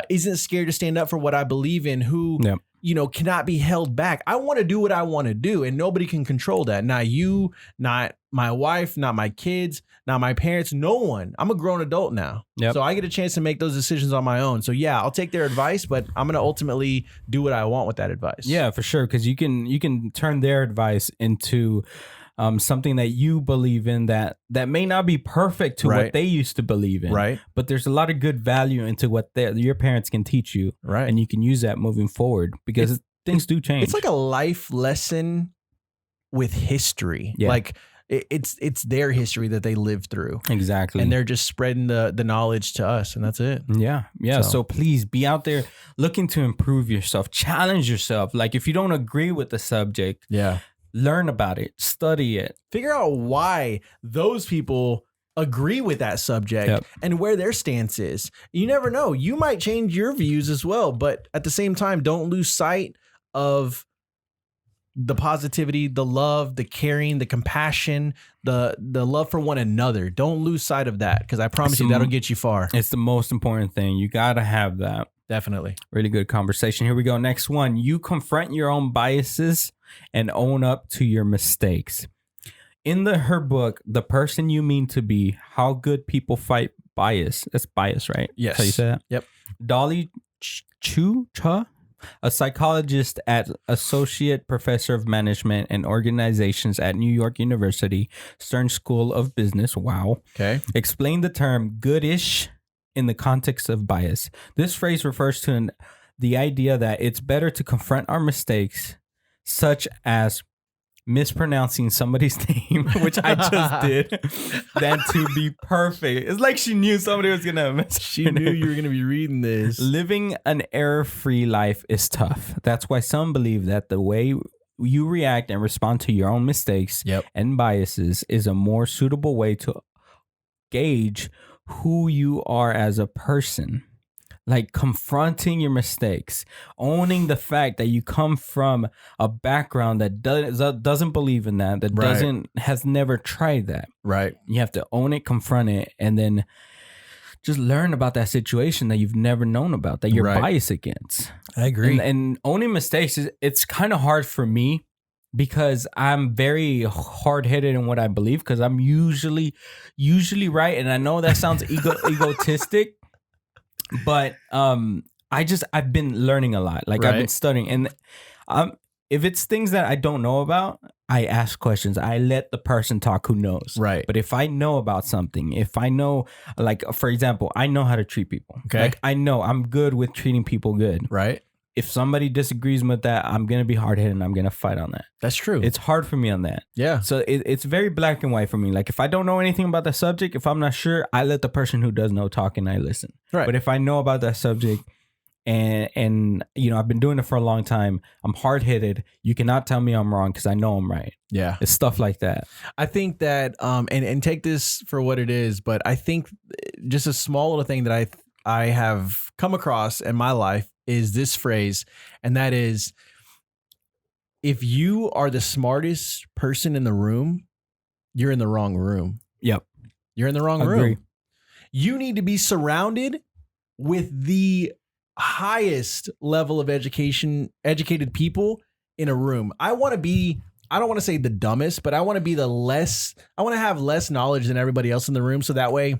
S2: isn't scared to stand up for what I believe in, who, cannot be held back. I want to do what I want to do, and nobody can control that. Not you, not my wife, not my kids, not my parents, no one. I'm a grown adult now. So I get a chance to make those decisions on my own. So yeah, I'll take their advice, but I'm going to ultimately do what I want with that advice.
S1: Yeah, for sure. Because you can turn their advice into something that you believe in that may not be perfect to what they used to believe in.
S2: Right.
S1: But there's a lot of good value into what your parents can teach you.
S2: Right.
S1: And you can use that moving forward because things do change.
S2: It's like a life lesson with history.
S1: Yeah.
S2: Like it's their history that they lived through.
S1: Exactly.
S2: And they're just spreading the knowledge to us, and that's it.
S1: Yeah. Yeah. So please be out there looking to improve yourself, challenge yourself. Like, if you don't agree with the subject, learn about it, study it,
S2: figure out why those people agree with that subject and where their stance is. You never know. You might change your views as well, but at the same time, don't lose sight of the positivity, the love, the caring, the compassion, the love for one another. Don't lose sight of that, because I promise you that'll get you far.
S1: It's the most important thing. You got to have that.
S2: Definitely.
S1: Really good conversation. Here we go. Next one. You confront your own biases and own up to your mistakes. In her book, The Person You Mean to Be, How Good People Fight Bias. That's bias, right?
S2: Yes.
S1: That's how you say that?
S2: Yep.
S1: Dolly Chu, a psychologist at Associate Professor of Management and Organizations at New York University, Stern School of Business, explained the term goodish in the context of bias. This phrase refers to the idea that it's better to confront our mistakes, such as mispronouncing somebody's name, which I just did, than to be perfect. It's like she knew somebody was gonna miss.
S2: She knew you were gonna be reading this.
S1: Living an error-free life is tough. That's why some believe that the way you react and respond to your own mistakes and biases is a more suitable way to gauge who you are as a person. Like, confronting your mistakes, owning the fact that you come from a background that doesn't believe in that has never tried that.
S2: Right.
S1: You have to own it, confront it, and then just learn about that situation that you've never known about, that you're biased against.
S2: I agree.
S1: And owning mistakes, it's kind of hard for me because I'm very hard-headed in what I believe, because I'm usually right, and I know that sounds egotistic, but I've been learning a lot. Like, I've been
S2: Right.
S1: studying, and if it's things that I don't know about, I ask questions. I let the person talk who knows.
S2: Right.
S1: But if I know about something, if I know, like, for example, I know how to treat people.
S2: Okay.
S1: Like, I know I'm good with treating people good.
S2: Right.
S1: If somebody disagrees with that, I'm going to be hard-headed and I'm going to fight on that.
S2: That's true.
S1: It's hard for me on that.
S2: Yeah.
S1: So it's very black and white for me. Like, if I don't know anything about the subject, if I'm not sure, I let the person who does know talk and I listen.
S2: Right.
S1: But if I know about that subject, and you know, I've been doing it for a long time, I'm hard-headed, you cannot tell me I'm wrong because I know I'm right.
S2: Yeah.
S1: It's stuff like that.
S2: I think that and take this for what it is, but I think just a small little thing that I have come across in my life is this phrase, and that is, if you are the smartest person in the room, you're in the wrong room.
S1: Yep.
S2: You're in the wrong
S1: Agree.
S2: room. You need to be surrounded with the highest level of educated people in a room. I don't want to say the dumbest, but I want to have less knowledge than everybody else in the room. So that way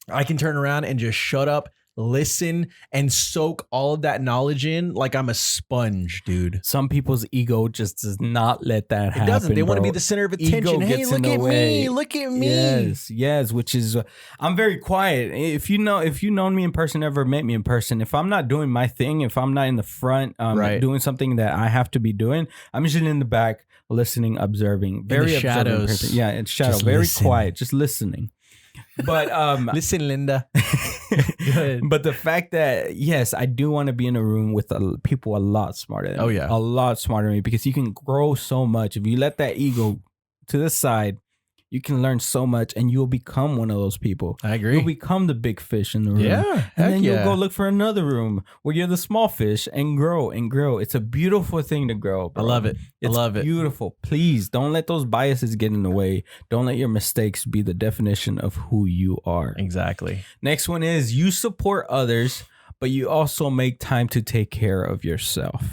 S2: I can turn around and just shut up, listen, and soak all of that knowledge in like I'm a sponge, dude.
S1: Some people's ego just does not let that happen.
S2: It doesn't. They want to
S1: bro.
S2: be the center of
S1: Ego
S2: attention. Hey,
S1: gets in
S2: look
S1: the
S2: at
S1: way.
S2: me. Look at me.
S1: Yes, which is, I'm very quiet. If you've known me in person, ever met me in person, if I'm not doing my thing, if I'm not in the front
S2: Right.
S1: doing something that I have to be doing, I'm usually in the back listening, observing. Very
S2: the
S1: observing
S2: shadows.
S1: person. Yeah, it's shadow.
S2: Just
S1: Very
S2: listen.
S1: quiet, just listening. But
S2: Listen, Linda. Good.
S1: but the fact that, yes, I do want to be in a room with people a lot smarter than
S2: Oh,
S1: me.
S2: yeah.
S1: A lot smarter than me, because you can grow so much. If you let that ego to the side, you can learn so much, and you'll become one of those people.
S2: I agree.
S1: You'll become the big fish in the room.
S2: Yeah,
S1: And
S2: heck
S1: then
S2: yeah.
S1: you'll go look for another room where you're the small fish and grow and grow. It's a beautiful thing to grow, bro.
S2: I love it.
S1: It's
S2: I love it.
S1: beautiful. Please don't let those biases get in the way. Don't let your mistakes be the definition of who you are.
S2: Exactly.
S1: Next one is, you support others, but you also make time to take care of yourself.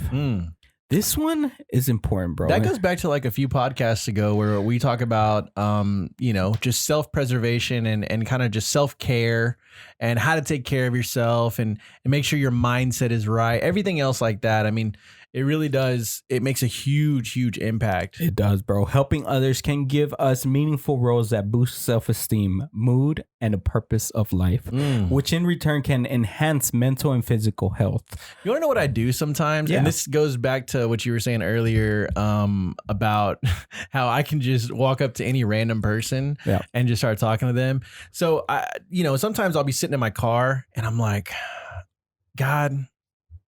S1: This one is important, bro.
S2: That goes back to like a few podcasts ago where we talk about, just self-preservation and kind of just self-care and how to take care of yourself and make sure your mindset is right. Everything else like that. I mean, it really does. It makes a huge, huge impact.
S1: It does, bro. Helping others can give us meaningful roles that boost self-esteem, mood, and a purpose of life, which in return can enhance mental and physical health.
S2: You want to know what I do sometimes?
S1: Yeah.
S2: And this goes back to what you were saying earlier about how I can just walk up to any random person
S1: Yeah.
S2: and just start talking to them. So, sometimes I'll be sitting in my car and I'm like, God,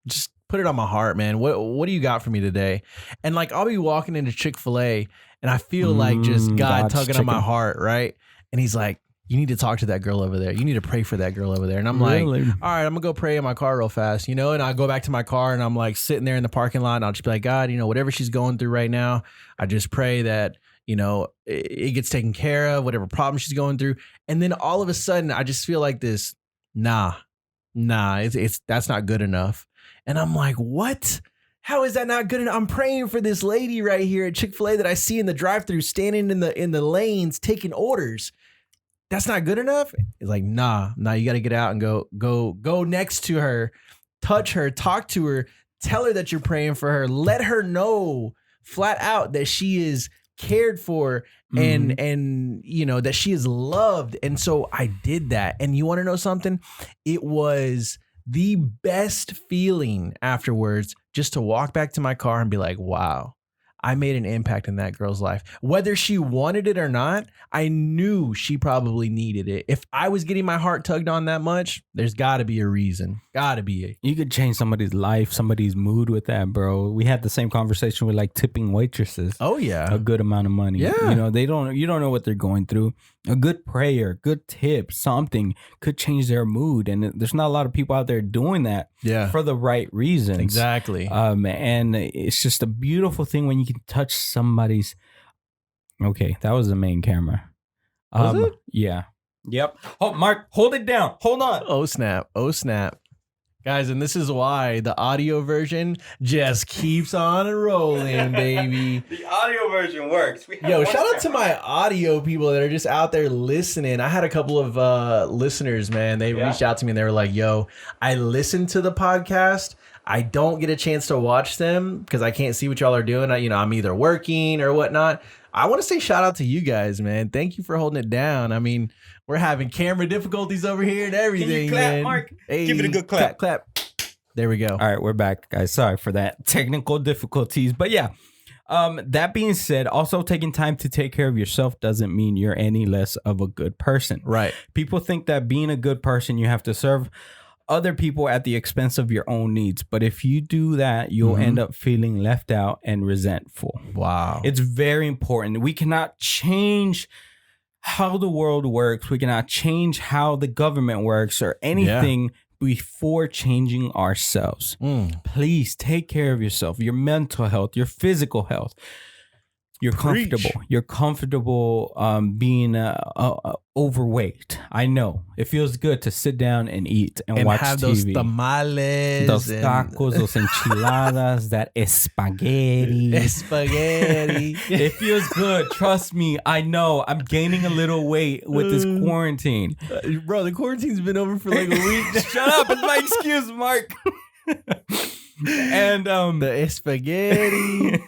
S2: just put it on my heart, man. What do you got for me today? And like, I'll be walking into Chick-fil-A and I feel like just God
S1: God's
S2: tugging on my
S1: chicken.
S2: heart, right? And he's like, you need to talk to that girl over there. You need to pray for that girl over there. And I'm like,
S1: Really?
S2: all right, I'm gonna go pray in my car real fast, and I go back to my car and I'm like sitting there in the parking lot and I'll just be like, God, whatever she's going through right now, I just pray that, it gets taken care of, whatever problem she's going through. And then all of a sudden I just feel like this, nah, it's that's not good enough. And I'm like, what? How is that not good enough? I'm praying for this lady right here at Chick-fil-A that I see in the drive-thru standing in the lanes taking orders. That's not good enough? It's like, nah, you got to get out and go next to her, touch her, talk to her, tell her that you're praying for her, let her know flat out that she is cared for and that she is loved. And so I did that. And you want to know something? It was the best feeling afterwards just to walk back to my car and be like, wow, I made an impact in that girl's life. Whether she wanted it or not, I knew she probably needed it. If I was getting my heart tugged on that much, there's got to be a reason. Got to be.
S1: You could change somebody's life, somebody's mood with that, bro. We had the same conversation with like tipping waitresses.
S2: Oh yeah,
S1: A good amount of money.
S2: Yeah.
S1: You don't know what they're going through. A good prayer, good tip, something could change their mood. And there's not a lot of people out there doing that
S2: yeah,
S1: for the right reasons.
S2: exactly.
S1: And it's just a beautiful thing when you can touch somebody's. Okay, that was the main camera.
S2: Was it?
S1: Yeah. Yep. Oh, Mark, hold it down. Hold on.
S2: Oh snap! Guys, and this is why the audio version just keeps on rolling, baby.
S1: The audio version works.
S2: Yo, shout out to my audio people that are just out there listening. I had a couple of listeners, man. They reached out to me and they were like, yo, I listened to the podcast. I don't get a chance to watch them because I can't see what y'all are doing. I'm either working or whatnot. I want to say shout out to you guys, man. Thank you for holding it down. I mean, we're having camera difficulties over here and everything.
S1: Can you clap,
S2: man.
S1: Mark?
S2: Hey,
S1: Give it a good clap.
S2: Clap. There we go.
S1: All right, we're back, guys. Sorry for that technical difficulties. But yeah, that being said, also taking time to take care of yourself doesn't mean you're any less of a good person.
S2: Right.
S1: People think that being a good person, you have to serve other people at the expense of your own needs. But if you do that, you'll end up feeling left out and resentful.
S2: Wow.
S1: It's very important. We cannot change how the world works. We cannot change how the government works or anything before changing ourselves. Please take care of yourself, your mental health, your physical health. You're comfortable. You're comfortable being overweight. I know. It feels good to sit down and eat and watch
S2: have
S1: TV.
S2: Those tamales.
S1: Those tacos, those enchiladas, that spaghetti.
S2: Spaghetti.
S1: It feels good. Trust me. I know. I'm gaining a little weight with this quarantine.
S2: Bro, the quarantine's been over for like a week.
S1: Shut up. It's my excuse, Mark. And
S2: the spaghetti.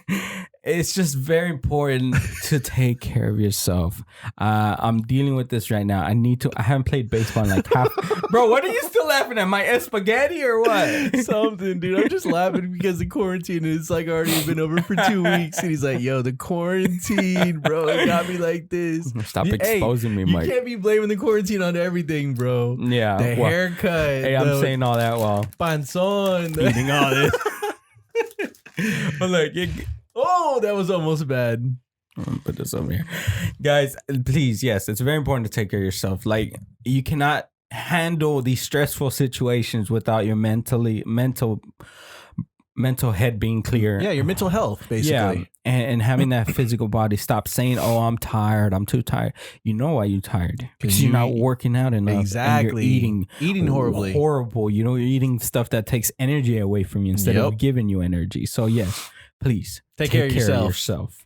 S1: It's just very important to take care of yourself. I'm dealing with this right now. I haven't played baseball in like half. Bro, what are you still laughing at? My spaghetti or what?
S2: Something, dude. I'm just laughing because the quarantine is like already been over for 2 weeks. And he's like, yo, the quarantine, bro, it got me like this.
S1: Stop exposing me, Mike.
S2: You can't be blaming the quarantine on everything, bro.
S1: Yeah.
S2: The haircut.
S1: Hey, I'm saying all that while
S2: panzón.
S1: eating all this. But look,
S2: oh, that was almost bad.
S1: Put this over here. Guys, please, yes, it's very important to take care of yourself. Like, you cannot handle these stressful situations without your mental head being clear.
S2: Yeah, your mental health, basically.
S1: Yeah, and having that physical body. Stop saying, oh, I'm tired, I'm too tired. You know why you're tired. Because you're not working out enough.
S2: Exactly.
S1: And you're eating
S2: horribly.
S1: Horrible. You know, you're eating stuff that takes energy away from you instead of giving you energy. So, yes, please
S2: take care of yourself.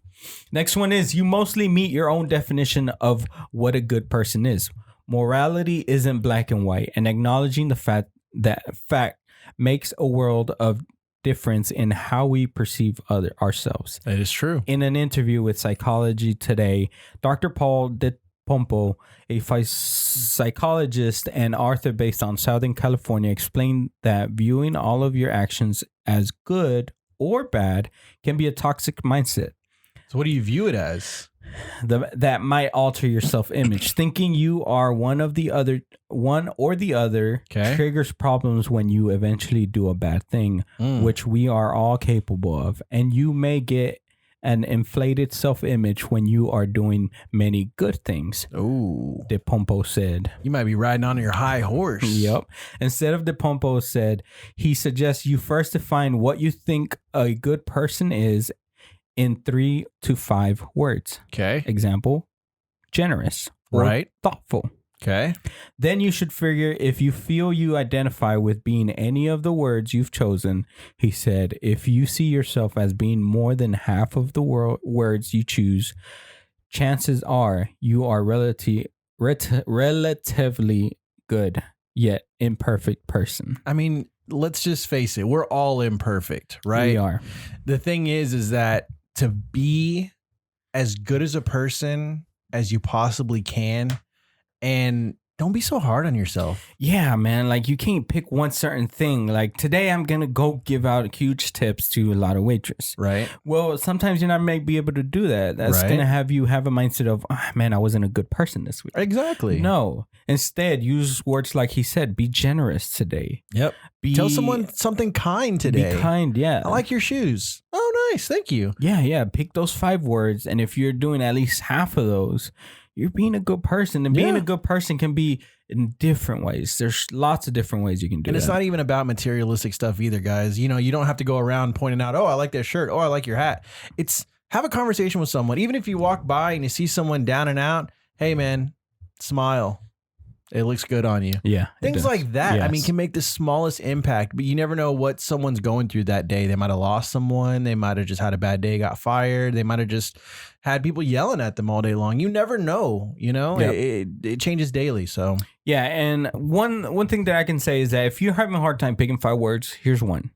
S1: Next one is you mostly meet your own definition of what a good person is. Morality isn't black and white, and acknowledging the fact makes a world of difference in how we perceive ourselves.
S2: That is true.
S1: In an interview with Psychology Today, Dr. Paul DePompo, a psychologist and author based on Southern California, explained that viewing all of your actions as good or bad can be a toxic mindset.
S2: So what do you view it as?
S1: That might alter your self-image. Thinking you are one or the other triggers problems when you eventually do a bad thing, which we are all capable of. And you may get an inflated self-image when you are doing many good things.
S2: Oh,
S1: DePompo said.
S2: You might be riding on your high horse.
S1: Yep. Instead of DePompo said, he suggests you first define what you think a good person is in 3 to 5 words.
S2: Okay.
S1: Example, generous or thoughtful.
S2: Okay. Then
S1: you should figure if you feel you identify with being any of the words you've chosen. He said, if you see yourself as being more than half of the words you choose, chances are you are relatively good yet imperfect person.
S2: I mean, let's just face it. We're all imperfect, right?
S1: We are.
S2: The thing is that to be as good as a person as you possibly can, and don't be so hard on yourself.
S1: Yeah, man. Like, you can't pick one certain thing. Like, today I'm going to go give out huge tips to a lot of waitress.
S2: Right.
S1: Well, sometimes you're not may be able to do that. That's going to have you have a mindset of, oh, man, I wasn't a good person this week.
S2: Exactly.
S1: No. Instead, use words like he said, be generous today.
S2: Yep. Tell someone something kind today.
S1: Be kind, yeah.
S2: I like your shoes. Oh, nice. Thank you.
S1: Yeah, yeah. Pick those 5 words. And if you're doing at least half of those, you're being a good person. And being a good person can be in different ways. There's lots of different ways you can do it.
S2: And it's not even about materialistic stuff either, guys. You know, you don't have to go around pointing out, oh, I like that shirt. Oh, I like your hat. It's have a conversation with someone. Even if you walk by and you see someone down and out, hey, man, smile. It looks good on you.
S1: Yeah.
S2: Things like that, I mean,
S1: Yes.
S2: can make the smallest impact, but you never know what someone's going through that day. They might have lost someone. They might have just had a bad day, got fired. They might have just had people yelling at them all day long. You never know, you know,
S1: Yep.
S2: it changes daily. So
S1: Yeah, and one thing that I can say is that if you're having a hard time picking 5 words, here's one: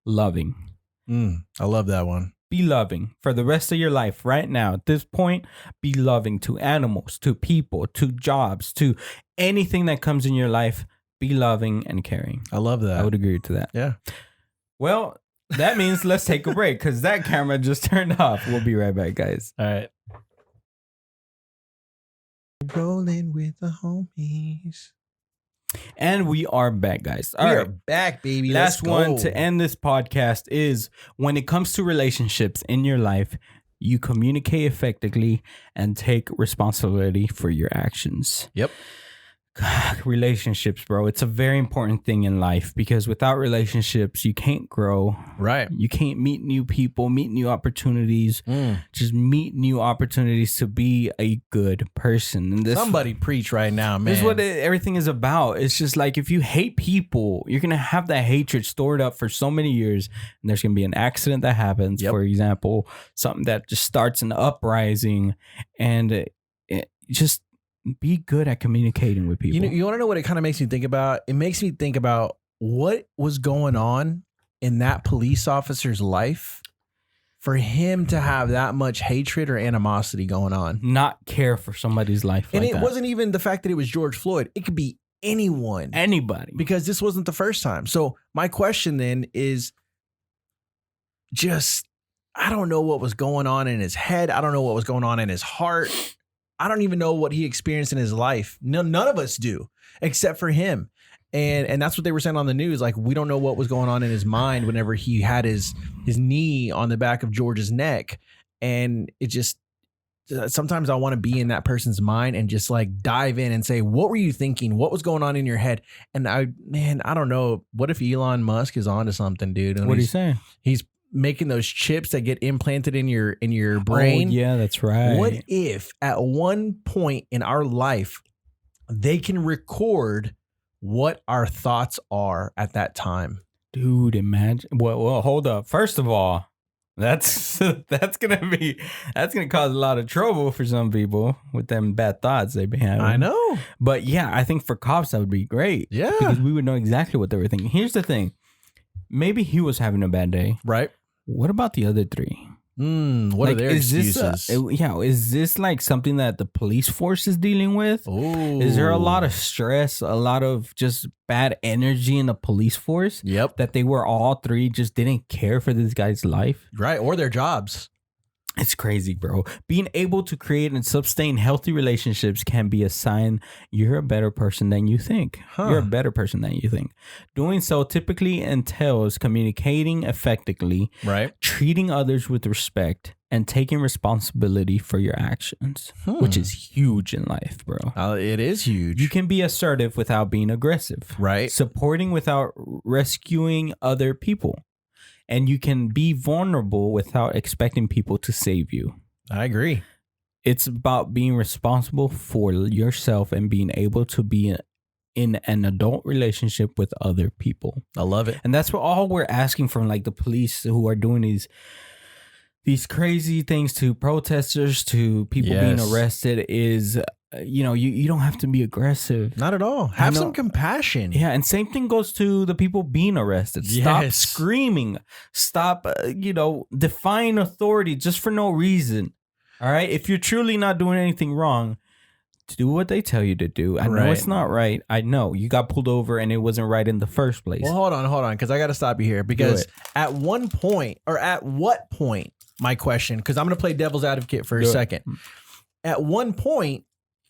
S1: loving.
S2: I love that one.
S1: Be loving for the rest of your life right now. At this point, be loving to animals, to people, to jobs, to anything that comes in your life. Be loving and caring.
S2: I love that.
S1: I would agree to that.
S2: Yeah.
S1: Well, that means let's take a break because that camera just turned off. We'll be right back, guys.
S2: All right. Rolling with the homies.
S1: And we are back, guys. All
S2: We
S1: right.
S2: are back, baby.
S1: Last
S2: Let's
S1: one
S2: go.
S1: to end this podcast is when it comes to relationships in your life, you communicate effectively and take responsibility for your actions.
S2: Yep.
S1: God, relationships, bro. It's a very important thing in life because without relationships, you can't grow.
S2: Right.
S1: You can't meet new people, meet new opportunities, just meet new opportunities to be a good person. And this,
S2: Somebody preach right now, man.
S1: this is what everything is about. It's just like if you hate people, you're going to have that hatred stored up for so many years. And there's going to be an accident that happens,
S2: Yep.
S1: for example, something that just starts an uprising. And it just be good at communicating with people.
S2: You want to know what it kind of makes me think about? It makes me think about what was going on in that police officer's life for him to have that much hatred or animosity going on.
S1: Not care for somebody's life.
S2: And
S1: like
S2: it
S1: that.
S2: wasn't even the fact that it was George Floyd. It could be anyone.
S1: Anybody.
S2: Because this wasn't the first time. So my question then is just, I don't know what was going on in his head. I don't know what was going on in his heart. I don't even know what he experienced in his life. No, none of us do, except for him. And that's what they were saying on the news. Like, we don't know what was going on in his mind whenever he had his knee on the back of George's neck. And it just, sometimes I want to be in that person's mind and just like dive in and say, what were you thinking? What was going on in your head? And I don't know. What if Elon Musk is onto something, dude? And
S1: What are you saying?
S2: He's making those chips that get implanted in your brain.
S1: Oh, yeah, that's right.
S2: What if at one point in our life they can record what our thoughts are at that time?
S1: Dude, imagine. Well, hold up. First of all, that's gonna cause a lot of trouble for some people with them bad thoughts they be having.
S2: I know.
S1: But yeah, I think for cops that would be great.
S2: Yeah.
S1: Because we would know exactly what they were thinking. Here's the thing. Maybe he was having a bad day.
S2: Right.
S1: What about the other 3?
S2: What are their excuses?
S1: Is this like something that the police force is dealing with? Is there a lot of stress, a lot of just bad energy in the police force?
S2: Yep.
S1: That they were all 3 just didn't care for this guy's life?
S2: Right. Or their jobs.
S1: It's crazy, bro. Being able to create and sustain healthy relationships can be a sign you're a better person than you think. You're a better person than you think. Doing so typically entails communicating effectively,
S2: Right.
S1: treating others with respect, and taking responsibility for your actions, which is huge in life, bro.
S2: It is huge.
S1: You can be assertive without being aggressive,
S2: Right.
S1: supporting without rescuing other people. And you can be vulnerable without expecting people to save you.
S2: I agree.
S1: It's about being responsible for yourself and being able to be in an adult relationship with other people.
S2: I love it.
S1: And that's what all we're asking from like the police who are doing these crazy things to protesters, to people being arrested is, you don't have to be aggressive.
S2: Not at all. Have some compassion.
S1: Yeah, and same thing goes to the people being arrested. Stop
S2: Yes.
S1: screaming. Stop, defying authority just for no reason. All right? If you're truly not doing anything wrong, do what they tell you to do. I know it's not right. I know. You got pulled over and it wasn't right in the first place.
S2: Well, hold on, because I got to stop you here. Because at what point, my question, because I'm going to play devil's advocate for a second. At what point,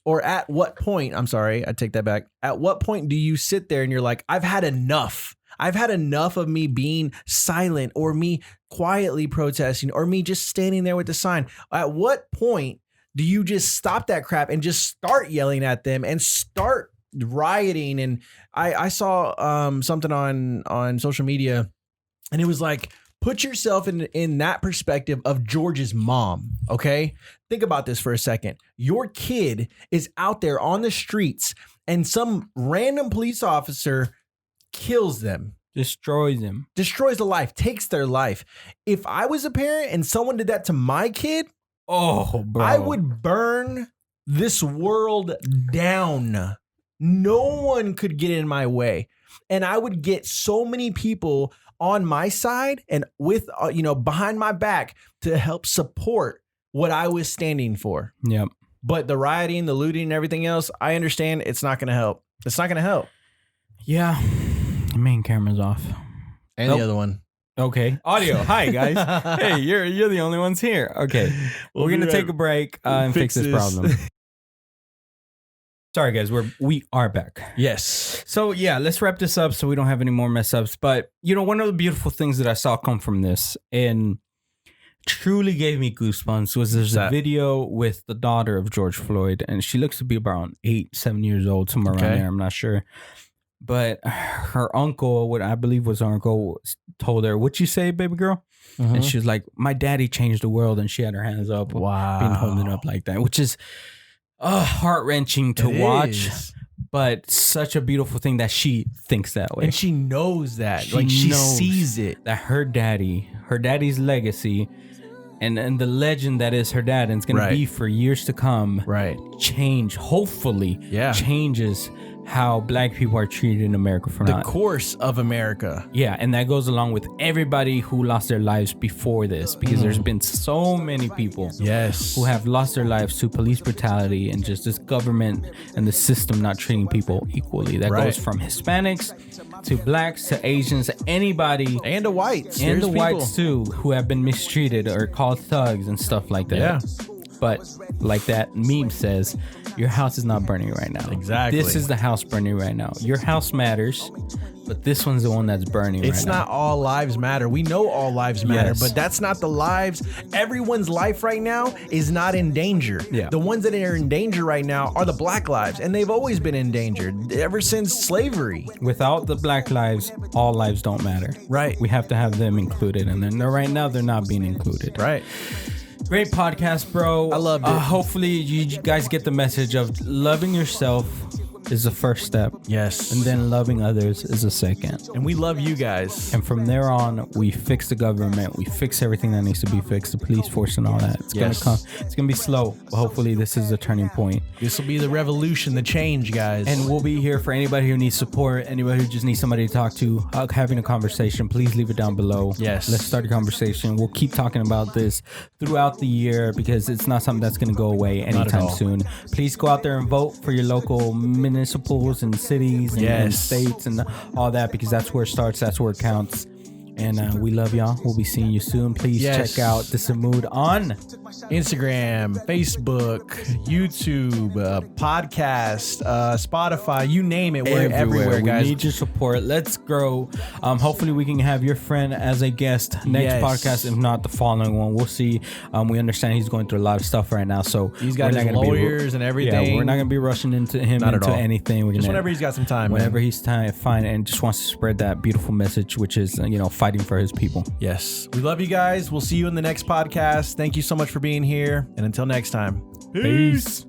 S2: I'm sorry, I take that back. At what point do you sit there and you're like, I've had enough. I've had enough of me being silent or me quietly protesting or me just standing there with the sign. At what point do you just stop that crap and just start yelling at them and start rioting? And I saw something on social media, and it was like Put yourself in that perspective of George's mom, okay? Think about this for a second. Your kid is out there on the streets and some random police officer kills them.
S1: Destroys
S2: the life, takes their life. If I was a parent and someone did that to my kid,
S1: oh, bro,
S2: I would burn this world down. No one could get in my way. And I would get so many people on my side and with, behind my back to help support what I was standing for.
S1: Yep.
S2: But the rioting, the looting, and everything else, I understand it's not going to help. It's not going to help.
S1: Yeah. The main camera's off.
S2: And the other one.
S1: Okay. Audio. Hi, guys. Hey, you're the only ones here. Okay. We're going to take a break and fix this problem. Sorry, guys. We are back.
S2: Yes.
S1: So, yeah, let's wrap this up so we don't have any more mess ups. But, one of the beautiful things that I saw come from this and truly gave me goosebumps was there's a video with the daughter of George Floyd, and she looks to be around 8-7 years old, somewhere around there. I'm not sure. But her uncle, what I believe was her uncle, told her, "What you say, baby girl?" Mm-hmm. And she was like, "My daddy changed the world," and she had her hands up, being holding up like that, which is heart-wrenching to watch, but such a beautiful thing that she thinks that way.
S2: And she knows that. She sees it.
S1: That her daddy's legacy and the legend that is her dad, and it's going to be for years to come, hopefully changes how black people are treated in America from
S2: the course of America.
S1: Yeah, and that goes along with everybody who lost their lives before this, because there's been so many people who have lost their lives to police brutality and just this government and the system not treating people equally. That goes from Hispanics to blacks to Asians, anybody,
S2: and the whites.
S1: And the whites too, who have been mistreated or called thugs and stuff like that. Yeah. But like that meme says, your house is not burning right now.
S2: Exactly.
S1: This is the house burning right now. Your house matters, but this one's the one that's burning right now.
S2: It's not all lives matter. We know all lives matter, but that's not the lives. Everyone's life right now is not in danger. Yeah. The ones that are in danger right now are the black lives, and they've always been in danger ever since slavery.
S1: Without the black lives, all lives don't matter.
S2: Right.
S1: We have to have them included, and then right now they're not being included.
S2: Right.
S1: Great podcast, bro.
S2: I loved it.
S1: Hopefully you guys get the message of loving yourself is the first step.
S2: Yes.
S1: And then loving others is the second.
S2: And we love you guys.
S1: And from there on, we fix the government. We fix everything that needs to be fixed, the police force and all that. It's going to come. It's going to be slow, but hopefully this is a turning point.
S2: This will be the revolution, the change, guys.
S1: And we'll be here for anybody who needs support, anybody who just needs somebody to talk to, having a conversation. Please leave it down below.
S2: Yes.
S1: Let's start a conversation. We'll keep talking about this throughout the year because it's not something that's going to go away anytime soon. Please go out there and vote for your local municipals and cities and states and all that, because that's where it starts, that's where it counts. And we love y'all. We'll be seeing you soon. Please check out DisAMood on
S2: Instagram, Facebook, YouTube, podcast, Spotify, you name it. We're everywhere, guys.
S1: We need your support. Let's grow. Hopefully we can have your friend as a guest next podcast, if not the following one. We'll see. We understand he's going through a lot of stuff right now, so
S2: he's got his lawyers and everything.
S1: Yeah, we're not going to be rushing into him into anything. We're
S2: just whenever he's got some time.
S1: Whenever he's fine, and just wants to spread that beautiful message, which is fighting for his people.
S2: Yes. We love you guys. We'll see you in the next podcast. Thank you so much for being here. And until next time.
S1: Peace.